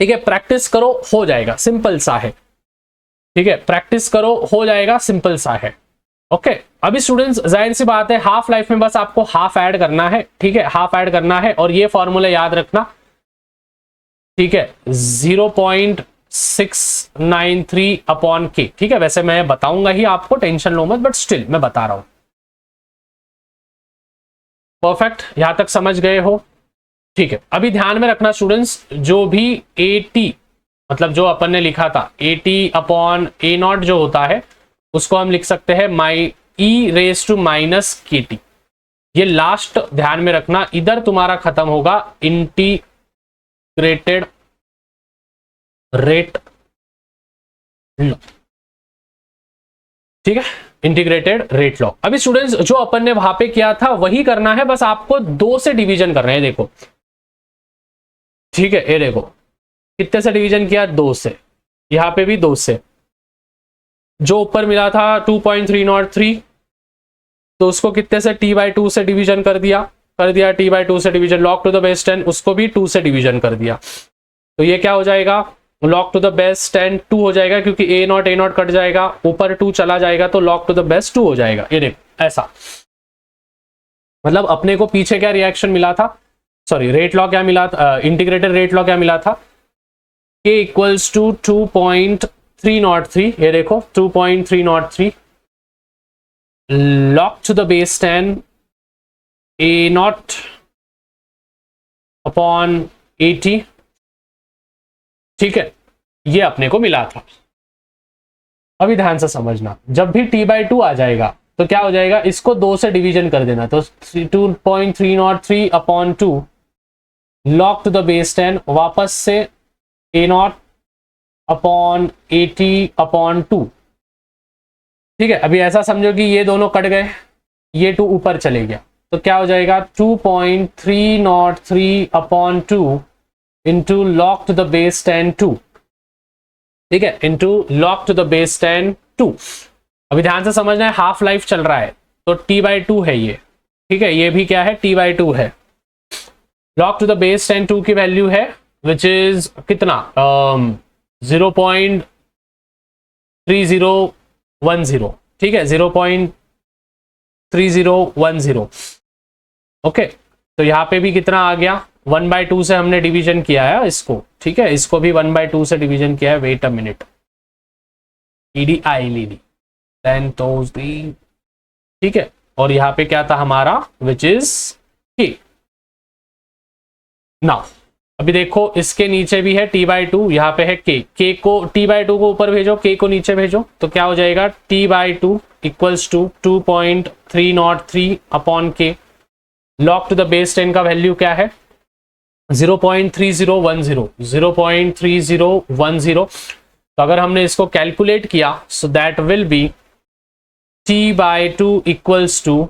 ठीक है, प्रैक्टिस करो हो जाएगा, सिंपल सा है। ठीक है, प्रैक्टिस करो, हो जाएगा, सिंपल सा है। ओके, अभी स्टूडेंट्स जाहिर सी बात है हाफ लाइफ में बस आपको हाफ ऐड करना है, ठीक है, हाफ ऐड करना है और ये फॉर्मूला याद रखना, ठीक है, 0.693 अपॉन के, ठीक है, वैसे मैं बताऊंगा ही आपको, टेंशन लो मत, बट स्टिल मैं बता रहा हूं। परफेक्ट, यहां तक समझ गए हो? ठीक है, अभी ध्यान में रखना स्टूडेंट्स, जो भी 80 मतलब जो अपन ने लिखा था 80 अपॉन ए नॉट जो होता है उसको हम लिख सकते हैं माई ई रेस टू माइनस के टी। ये लास्ट ध्यान में रखना, इधर तुम्हारा खत्म होगा इंटीग्रेटेड रेट लॉ, ठीक है, इंटीग्रेटेड रेट लॉ। अभी स्टूडेंट्स जो अपन ने वहां पे किया था वही करना है, बस आपको 2 से डिवीजन करना है, देखो, ठीक है, ये देखो कितने से डिवीजन किया, 2 से, यहां पे भी 2 से, जो ऊपर मिला था 2.303 तो उसको कितने से t/2 से डिवीजन कर दिया t/2 से division, log to the base 10 उसको भी 2 से डिवीजन कर दिया, तो ये क्या हो जाएगा, log टू द बेस 10 2 हो जाएगा, क्योंकि a नॉट कट जाएगा, ऊपर 2 चला जाएगा तो log टू द बेस 2 हो जाएगा। ये देखो ऐसा, मतलब अपने को पीछे क्या रिएक्शन मिला था, सॉरी रेट लॉ क्या मिला था, इंटीग्रेटेड रेट लॉ क्या मिला था, k इक्वल्स टू 2.303, ये देखो 2.303 log to the base 10 a naught upon 80, ठीक है, ये अपने को मिला था। अभी ध्यान से समझना, जब भी t/2 आ जाएगा तो क्या हो जाएगा, इसको 2 से डिवीजन कर देना, तो 2.303 upon 2 log to the base 10 वापस से a नॉट अपॉन 80 अपॉन 2, ठीक है। अभी ऐसा समझो कि ये दोनों कट गए, ये 2 ऊपर चले गया, तो क्या हो जाएगा 2.303 upon 2 into log to the base 10 2, ठीक है, into log to the base 10 2। अभी ध्यान से समझना है, हाफ लाइफ चल रहा है तो t/2 है ये, ठीक है, ये भी क्या है t/2 है, लॉग टू द बेस 10 2 की वैल्यू है विच इज कितना 0.3010, ठीक है, 0.3010, ओके, तो यहां पे भी कितना आ गया, 1/2 से हमने डिवीजन किया है इसको, ठीक है, इसको भी 1/2 से डिवीजन किया है, wait a minute, EDI then तो ठीक है, और यहां पे क्या था हमारा विच इज k। नाउ अभी देखो इसके नीचे भी है t/2, यहाँ पे है k को t/2 को ऊपर भेजो, k को नीचे भेजो, तो क्या हो जाएगा t/2 equals to 2.303 upon k, log to the base 10 का वैल्यू क्या है 0.3010, तो अगर हमने इसको कैलकुलेट किया so that will be t/2 equals to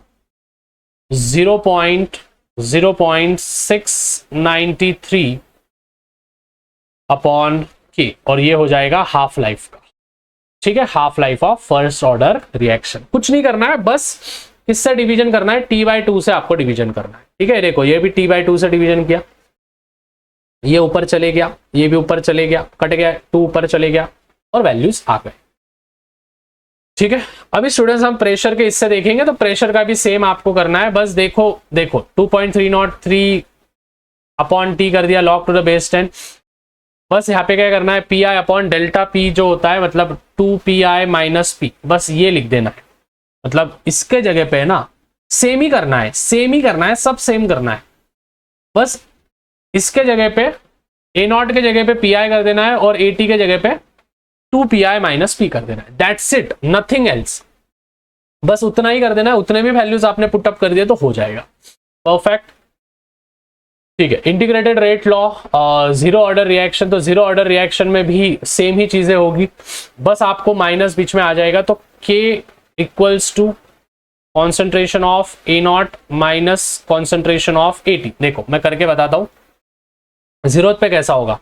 0.693 upon k, और ये हो जाएगा हाफ लाइफ का, ठीक है, half life of first order reaction. कुछ नहीं करना है, बस किससे डिवीजन करना है, t/2 से आपको डिवीजन करना है, ठीक है, देखो ये भी t/2 से डिवीजन किया, ये ऊपर चले गया, ये भी ऊपर चले गया, कट गया, 2 ऊपर चले गया और वैल्यूज आ गए, ठीक है। अभी स्टूडेंट्स हम प्रेशर के इससे देखेंगे, तो प्रेशर का भी सेम आपको करना है, बस देखो 2.303 अपॉन टी कर दिया लॉग टू द बेस 10, बस यहाँ पे क्या करना है pi अपॉन डेल्टा p जो होता है मतलब 2pi माइनस p, बस ये लिख देना है, मतलब इसके जगह पे ना सेम ही करना है, सब सेम करना है, बस इसके जगह पे a नॉट के जगह पे pi कर देना है और at के जगह पे 2pi माइनस p कर देना है, दैट्स इट, नथिंग एल्स, बस उतना ही कर देना है, उतने भी वैल्यूज आपने पुट अप कर दिए तो हो जाएगा, परफेक्ट, ठीक है। Integrated rate law, zero order reaction, तो जीरो ऑर्डर रिएक्शन में भी सेम ही चीजें होगी, बस आपको माइनस बीच में आ जाएगा, तो k equals to concentration of a naught minus concentration of AT। देखो मैं करके बताता हूं जीरो पे कैसा होगा,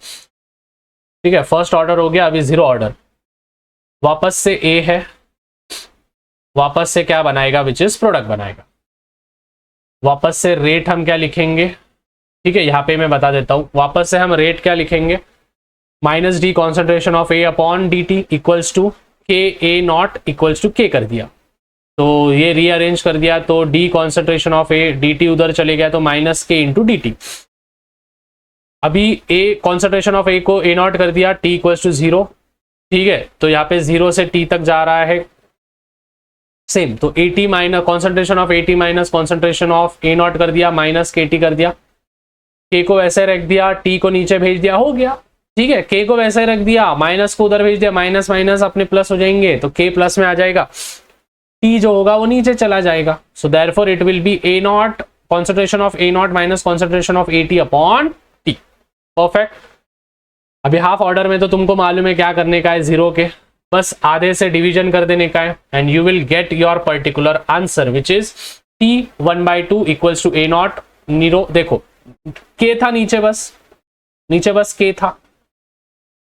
ठीक है, फर्स्ट ऑर्डर हो गया, अभी जीरो ऑर्डर, वापस से A है, वापस से क्या बनाएगा विच इज प्रोडक्ट बनाएगा, वापस से रेट हम क्या लिखेंगे, ठीक है, यहाँ पे मैं बता देता हूं, वापस से हम रेट क्या लिखेंगे, minus d concentration of A upon dt equals to k a not equals to के कर दिया, तो ये रीअरेंज कर दिया, तो D concentration of A, D T उधर चले गया, तो माइनस के इंटू डी टी। अभी ए कॉन्सेंट्रेशन ऑफ ए को ए नॉट कर दिया, टी इक्वल्स टू 0, ठीक है, तो यहाँ पे 0 से टी तक जा रहा है सेम, तो A T minus concentration of a T minus concentration of a not कर दिया, माइनस के टी कर दिया, के को वैसे रख दिया, टी को नीचे भेज दिया, हो गया, ठीक है, के को वैसे रख दिया, माइनस को उधर भेज दिया, माइनस माइनस अपने प्लस हो जाएंगे, तो के प्लस में आ जाएगा, टी जो होगा वो नीचे चला जाएगा, so therefore it will be A not concentration of a naught minus concentration of a T upon T. Perfect. अभी हाफ ऑर्डर में तो तुमको मालूम है क्या करने का है, 0 के बस आधे से डिवीजन कर देने का है, and you will get your particular answer which is t 1/2 equals to a naught zero. देखो के था नीचे बस के था,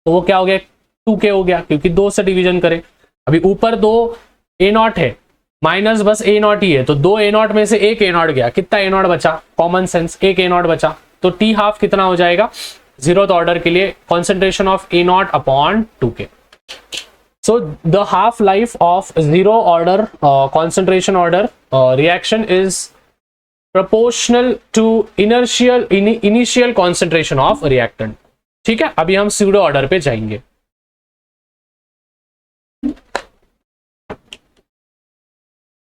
तो वो क्या हो गया 2k हो गया, क्योंकि 2 से डिवीजन करे। अभी ऊपर 2 ए नॉट है, माइनस बस ए नॉट ही है, तो 2 ए नॉट में से एक ए नॉट गया, कितना ए नॉट बचा, कॉमन सेंस एक ए नॉट बचा, तो टी हाफ कितना हो जाएगा 0th ऑर्डर के लिए concentration of a not upon 2k। So the half life of 0 order concentration order reaction is proportional to initial concentration of reactant। ठीक है, अभी हम pseudo order पे जाएंगे।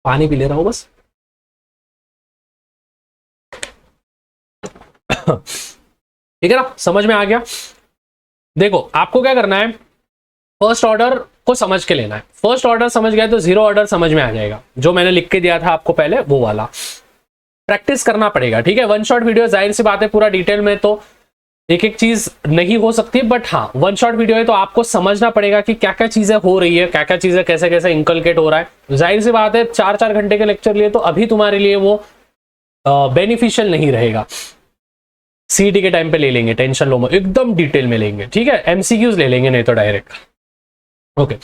पानी पी ले रहा हूं बस। ठीक है ना, समझ में आ गया। देखो आपको क्या करना है, फर्स्ट ऑर्डर को समझ के लेना है। फर्स्ट ऑर्डर समझ गया तो 0 ऑर्डर समझ में आ जाएगा, जो मैंने लिख के दिया था आपको पहले वो वाला। प्रैक्टिस करना पड़ेगा, ठीक है। 1 शॉट वीडियो जाहिर सी बात है पूरा डिटेल में तो एक एक चीज नहीं हो सकती, बट हाँ 1 शॉट वीडियो है तो आपको समझना पड़ेगा कि क्या क्या चीजें हो रही है, क्या क्या चीजें कैसे कैसे इंकलकेट हो रहा है। जाहिर सी बात है 4-4 घंटे के लेक्चर लिए तो अभी तुम्हारे लिए वो बेनिफिशियल नहीं रहेगा। सीटी के टाइम पे ले लेंगे, टेंशन लो मत, एकदम डिटेल में लेंगे, ठीक है। एमसीक्यूज ले लेंगे नहीं तो direct. Okay,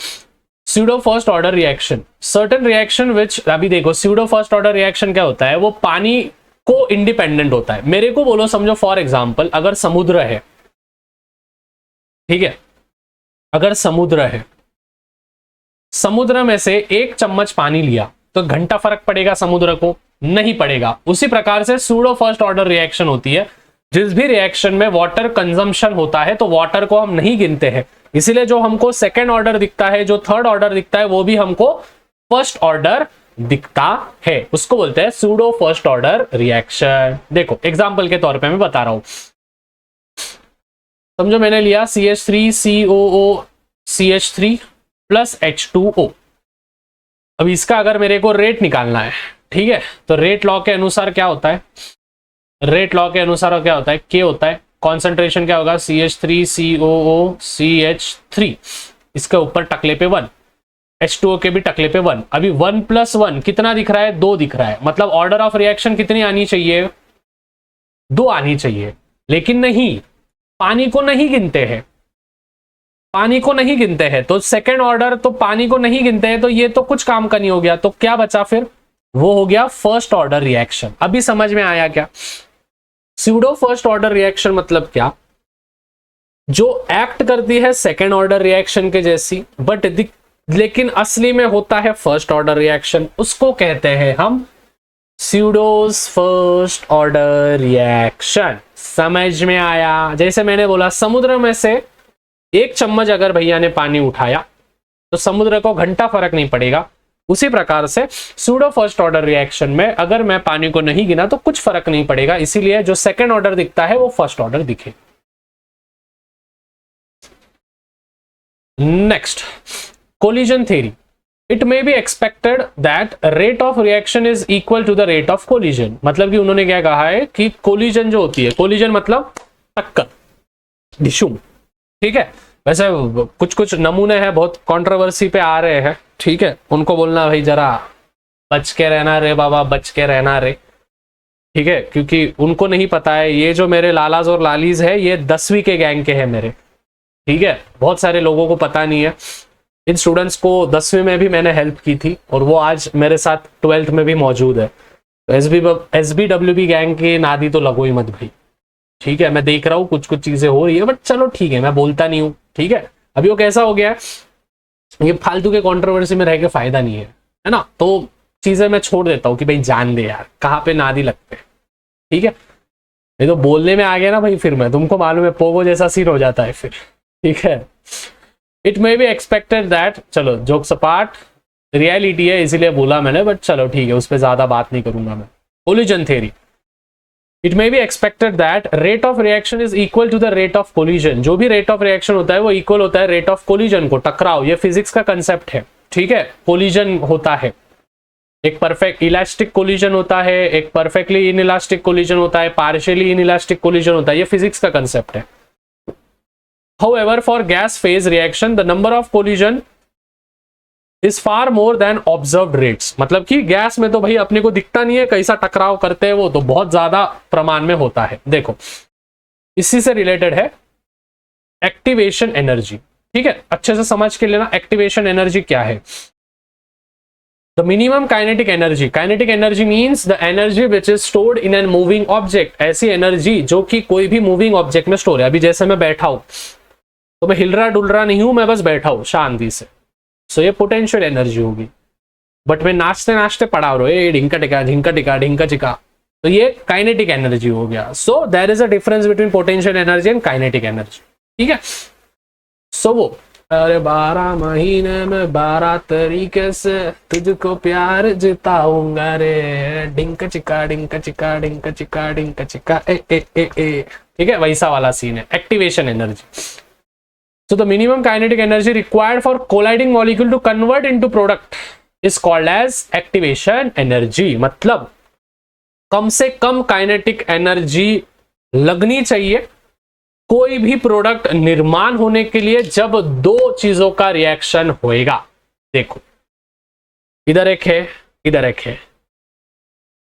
pseudo first order reaction, certain reaction which, अभी देखो स्यूडो फर्स्ट ऑर्डर रिएक्शन क्या होता है, वो पानी को इंडिपेंडेंट होता है। मेरे को बोलो, समझो फॉर एग्जांपल अगर समुद्र है, ठीक है, अगर समुद्र है, समुद्र में से 1 चम्मच पानी लिया तो घंटा फर्क पड़ेगा समुद्र को? नहीं पड़ेगा। उसी प्रकार से स्यूडो फर्स्ट ऑर्डर रिएक्शन होती है। जिस भी रिएक्शन में वाटर कंजम्पशन होता है तो वाटर को हम नहीं गिनते हैं, इसीलिए जो हमको सेकेंड ऑर्डर दिखता है, जो थर्ड ऑर्डर दिखता है, वो भी हमको फर्स्ट ऑर्डर दिखता है, उसको बोलते हैं स्यूडो फर्स्ट ऑर्डर रिएक्शन। देखो एग्जांपल के तौर पे मैं बता रहा हूं, समझो मैंने लिया CH3COO CH3 प्लस H2O। अब इसका अगर मेरे को रेट निकालना है, ठीक है, तो रेट लॉ के अनुसार क्या होता है, रेट लॉ के अनुसार क्या होता है, K होता है, कॉन्सेंट्रेशन क्या होगा CH3COO CH3, इसके ऊपर टकले पे 1, H2O के भी टकले पे 1। अभी 1 + 1 कितना दिख रहा है, 2 दिख रहा है, मतलब ऑर्डर ऑफ रिएक्शन कितनी आनी चाहिए, 2 आनी चाहिए। लेकिन नहीं, पानी को नहीं गिनते हैं, पानी को नहीं गिनते हैं, तो सेकेंड ऑर्डर तो पानी को नहीं गिनते हैं, तो ये तो कुछ काम का नहीं हो गया। तो क्या बचा फिर, वो हो गया फर्स्ट ऑर्डर रिएक्शन। अभी समझ में आया क्या? स्यूडो फर्स्ट ऑर्डर रिएक्शन मतलब क्या, जो एक्ट करती है सेकेंड ऑर्डर रिएक्शन के जैसी, बट लेकिन असली में होता है फर्स्ट ऑर्डर रिएक्शन, उसको कहते हैं हम स्यूडोज फर्स्ट ऑर्डर रिएक्शन। समझ में आया? जैसे मैंने बोला समुद्र में से 1 चम्मच अगर भैया ने पानी उठाया तो समुद्र को घंटा फर्क नहीं पड़ेगा। उसी प्रकार से स्यूडो फर्स्ट ऑर्डर रिएक्शन में अगर मैं पानी को नहीं गिना तो कुछ फर्क नहीं पड़ेगा, इसीलिए जो सेकेंड ऑर्डर दिखता है वो फर्स्ट ऑर्डर दिखे। Next, collision theory. It may be expected that rate of reaction is equal to the rate of collision. मतलब कि उन्होंने क्या कहा है कि कोलिजन जो होती है, कोलिजन मतलब टक्कर, डिशुम, ठीक है। वैसे कुछ कुछ नमूने हैं बहुत कंट्रोवर्सी पे आ रहे हैं, ठीक है, उनको बोलना भाई जरा बच के रहना रे बाबा, बच के रहना रे, ठीक है, क्योंकि उनको नहीं पता है। ये जो मेरे लालाज और लालीज है ये 10वीं के गैंग के हैं मेरे, ठीक है, बहुत सारे लोगों को पता नहीं है। इन स्टूडेंट्स को 10वीं में भी मैंने हेल्प की थी और वो आज मेरे साथ 12th में भी मौजूद है। तो SBWB गैंग के नादी तो लगो ही मत भाई, ठीक है। मैं देख रहा हूँ कुछ कुछ चीजें हो रही है, बट चलो ठीक है, मैं बोलता नहीं हूँ, ठीक है। अभी वो कैसा हो गया है, ये फालतू के कंट्रोवर्सी में रह के फायदा नहीं है ना। तो चीजें मैं छोड़ देता हूँ कि भाई जान ले यार कहाँ पे नादी लगते हैं, ठीक है। ये तो बोलने में आ गया ना भाई, फिर मैं तुमको मालूम है पोगो जैसा सीन हो जाता है फिर, ठीक है। It may be expected that, चलो जोक्स अपार्ट, रियलिटी है इसीलिए बोला मैंने, बट चलो ठीक है उस पर ज्यादा बात नहीं करूंगा मैं। Collision theory, it may be expected that rate of reaction is equal to the rate of collision. जो भी रेट ऑफ रिएक्शन होता है वो इक्वल होता है रेट ऑफ कोलिजन को, टकराव। ये फिजिक्स का कंसेप्ट है, ठीक है। कोलिजन होता है, एक परफेक्ट इलास्टिक कोलिजन होता है, एक परफेक्टली इनइलास्टिक कोलिजन होता है, पार्शियली इनइलास्टिक कोलिजन होता है। ये फिजिक्स का कंसेप्ट है। However, for gas phase reaction, the number of collision is far more than observed rates। मतलब कि गैस में तो भाई अपने को दिखता नहीं है कैसा टकराव करते हैं, वो तो बहुत ज्यादा प्रमाण में होता है। देखो इसी से रिलेटेड है एक्टिवेशन एनर्जी, ठीक है। अच्छे से समझ के लेना एक्टिवेशन एनर्जी क्या है। The minimum kinetic energy, kinetic energy means the energy which is stored in a moving object। ऐसी एनर्जी जो कि कोई भी मूविंग ऑब्जेक्ट में स्टोर है। अभी जैसे मैं बैठा हूं तो मैं हिल रहा डुल रहा नहीं हूं, मैं बस बैठा हूं शांति से, सो ये पोटेंशियल एनर्जी होगी। बट मैं नाचते नाचते पड़ा रहा हूं, ढिंका टिका ढिंका टिका ढिंका चिका, तो ये काइनेटिक एनर्जी हो गया। So there is a difference between potential energy and kinetic energy, ठीक है। सो वो अरे 12 महीने में 12 तरीके से तुझको प्यार जिताऊंगा रे, डिंका चिका डिंका चिका डिंका चिका डिंका चिका ए ए ए ए, ठीक है। वैसा वाला सीन है activation energy. So the minimum kinetic energy required for colliding molecule to convert into product is called as activation energy। मतलब कम से कम काइनेटिक एनर्जी लगनी चाहिए कोई भी प्रोडक्ट निर्माण होने के लिए जब दो चीजों का रिएक्शन होएगा। देखो इधर एक है, इधर एक है,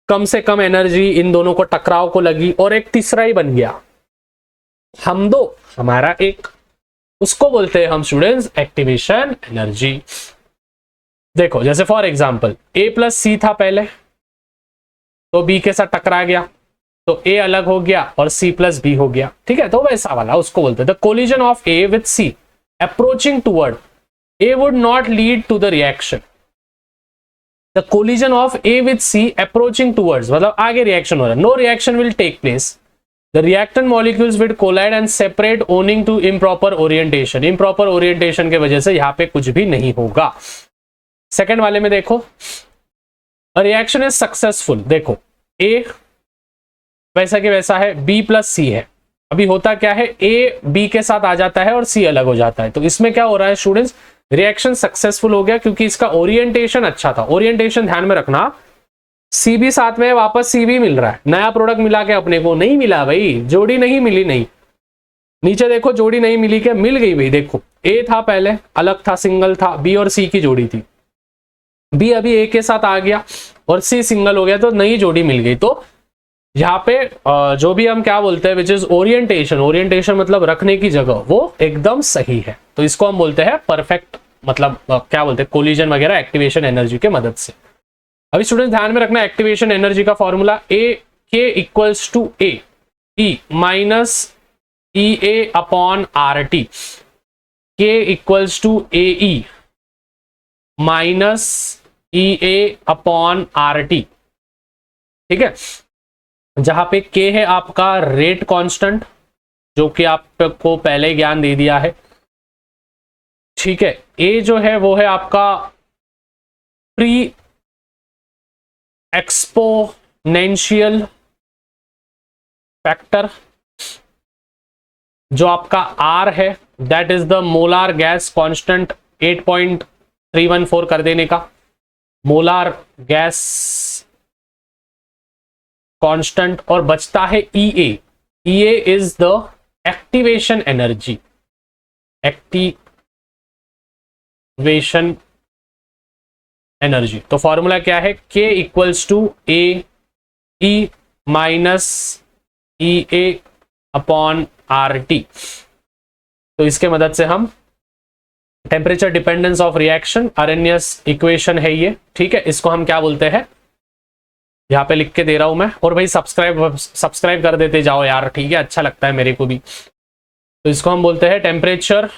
कम से कम एनर्जी इन दोनों को टकराव को लगी और एक तीसरा ही बन गया, हम दो हमारा एक, उसको बोलते हैं हम स्टूडेंट्स एक्टिवेशन एनर्जी। देखो जैसे फॉर एग्जांपल ए प्लस सी था पहले, तो बी के साथ टकरा गया तो ए अलग हो गया और सी प्लस बी हो गया, ठीक है। तो वैसा वाला उसको बोलते हैं the collision of A with C approaching toward A would not lead to the reaction. The collision of A with C approaching towards मतलब आगे रिएक्शन हो रहा है, no reaction will take place. The reactant molecules will collide and separate owing to improper orientation। improper orientation के वजह से यहाँ पे कुछ भी नहीं होगा। सेकेंड वाले में देखो a reaction is successful। देखो A वैसा के वैसा है, B प्लस सी है। अभी होता क्या है A B के साथ आ जाता है और C अलग हो जाता है। तो इसमें क्या हो रहा है स्टूडेंट्स, रिएक्शन सक्सेसफुल हो गया क्योंकि इसका ओरिएंटेशन अच्छा था। ओरिएंटेशन ध्यान में रखना, सी भी साथ में वापस सी भी मिल रहा है, नया प्रोडक्ट मिला के अपने को नहीं मिला भाई, जोड़ी नहीं मिली। नहीं नीचे देखो जोड़ी नहीं मिली क्या, मिल गई भाई। देखो ए था पहले अलग था, सिंगल था, बी और सी की जोड़ी थी, बी अभी ए के साथ आ गया और सी सिंगल हो गया तो नई जोड़ी मिल गई। तो यहाँ पे जो भी हम क्या बोलते हैं विच इज ओरिएंटेशन, ओरिएंटेशन मतलब रखने की जगह, वो एकदम सही है। तो इसको हम बोलते हैं परफेक्ट, मतलब क्या बोलते हैं कोलिजन वगैरह एक्टिवेशन एनर्जी के मदद से। अभी स्टूडेंट ध्यान में रखना एक्टिवेशन एनर्जी का formula a k equals to a e minus e a upon r t. K equals to a e minus e a upon r t, ठीक है। जहां पे के है आपका रेट कांस्टेंट जो कि आपको पहले ज्ञान दे दिया है, ठीक है। ए जो है वो है आपका प्री एक्सपोनेंशियल फैक्टर, जो आपका आर है that is the molar gas constant 8.314 कर देने का, मोलार गैस कांस्टेंट। और बचता है e a, e a is the activation energy, activation energy. तो फॉर्मूला क्या है, k equals to a e minus e a upon r t. तो इसके मदद से हम temperature dependence of reaction, Arrhenius equation है ये, ठीक है। इसको हम क्या बोलते हैं, यहाँ पे लिख के दे रहा हूं मैं। और भाई सब्सक्राइब कर देते जाओ यार, ठीक है, अच्छा लगता है मेरे को भी। तो इसको हम बोलते हैं temperature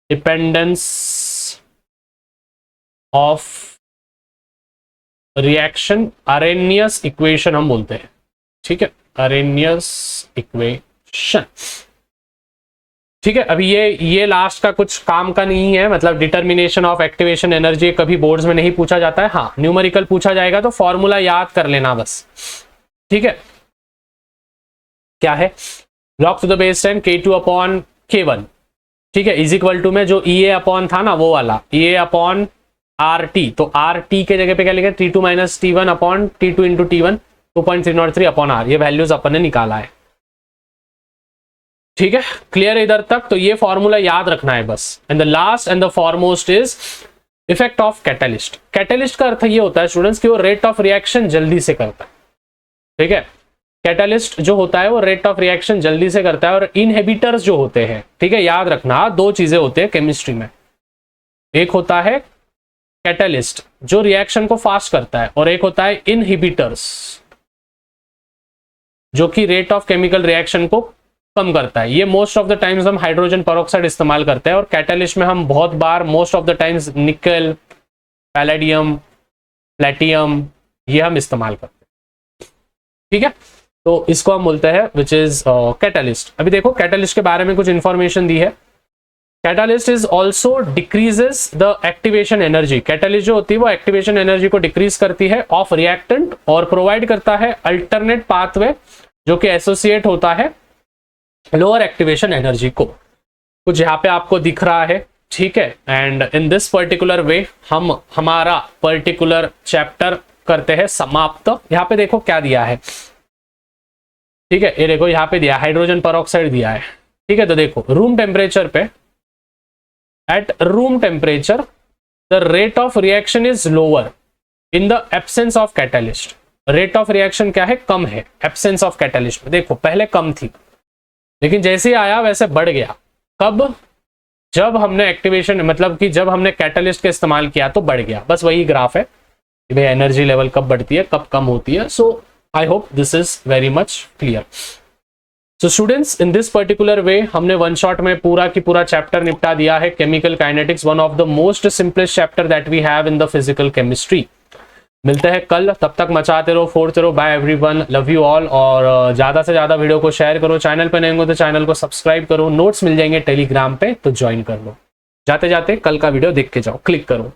dependence of reaction, Arrhenius equation हम बोलते हैं, ठीक है, अरेनियस इक्वेशन। ठीक है, अभी ये लास्ट का कुछ काम का नहीं है, मतलब डिटर्मिनेशन ऑफ एक्टिवेशन एनर्जी कभी बोर्ड्स में नहीं पूछा जाता है। हाँ, न्यूमेरिकल पूछा जाएगा तो फॉर्मूला याद कर लेना बस, ठीक है। क्या है, log to the base 10 K2 upon K1, ठीक है, इज इक्वल टू में जो EA अपॉन था ना वो वाला EA अपॉन RT, तो RT के जगह पे क्या लिखे, T2 minus T1 upon T2 into T1 2.303 upon R, ये वैल्यूज अपन ने निकाला है, ठीक है। क्लियर है इधर तक, तो ये फॉर्मूला याद रखना है बस। And the last and the foremost is effect of catalyst. Catalyst का अर्थ ये होता है स्टूडेंट्स कि वो रेट ऑफ रिएक्शन जल्दी से करता है, ठीक है। कैटलिस्ट जो होता है वो रेट ऑफ रिएक्शन जल्दी से करता है, और इनहिबिटर्स जो होते हैं, ठीक है, याद रखना दो चीजें होते हैं केमिस्ट्री में, एक होता है कैटलिस्ट जो रिएक्शन को फास्ट करता है, और एक होता है इनहिबिटर्स जो कि रेट ऑफ केमिकल रिएक्शन को कम करता है। ये मोस्ट ऑफ द टाइम्स हम हाइड्रोजन पेरोक्साइड इस्तेमाल करते हैं, और कैटलिस्ट में हम बहुत बार मोस्ट ऑफ द टाइम्स निकल, पैलेडियम, प्लेटियम ये हम इस्तेमाल करते हैं, ठीक है। तो इसको हम बोलते हैं विच इज कैटलिस्ट। अभी देखो कैटलिस्ट के बारे में कुछ इंफॉर्मेशन दी है। Catalyst is also decreases the activation energy. Catalyst जो होती है वो एक्टिवेशन एनर्जी को डिक्रीज करती है ऑफ रिएक्टेंट, और प्रोवाइड करता है अल्टरनेट पाथवे जो कि एसोसिएट होता है लोअर एक्टिवेशन एनर्जी को। कुछ यहाँ पे आपको दिख रहा है, ठीक है। एंड इन दिस पर्टिकुलर वे हम हमारा पर्टिकुलर चैप्टर करते हैं समाप्त। यहाँ पे देखो क्या दिया है, ठीक है, ये देखो यहाँ पे दिया हाइड्रोजन पेरोक्साइड दिया है, ठीक है। तो देखो रूम टेम्परेचर पे, at room temperature the rate of reaction is lower in the absence of catalyst. Rate of reaction क्या है, कम है एब्सेंस ऑफ कैटलिस्ट में। देखो पहले कम थी, लेकिन जैसे ही आया वैसे बढ़ गया। कब, जब हमने एक्टिवेशन मतलब कि जब हमने कैटलिस्ट का इस्तेमाल किया तो बढ़ गया। बस वही ग्राफ है कि भाई एनर्जी लेवल कब बढ़ती है कब कम होती है। So I hope this is very much clear. So students, in this particular way हमने वन शॉट में पूरा की पूरा चैप्टर निपटा दिया है chemical kinetics, one of the most simplest chapter that we have in the physical chemistry. मिलते हैं कल, तब तक मचाते रहो, फोड़ते रहो। Bye everyone, love you all. और ज़्यादा से ज़्यादा वीडियो को शेयर करो, चैनल पे नए हो तो चैनल को सब्सक्राइब करो, नोट्स मिल जाएंगे टेलीग्राम पे तो ज्वाइन कर लो। जाते जाते कल का वीडियो देख के जाओ, क्लिक करो।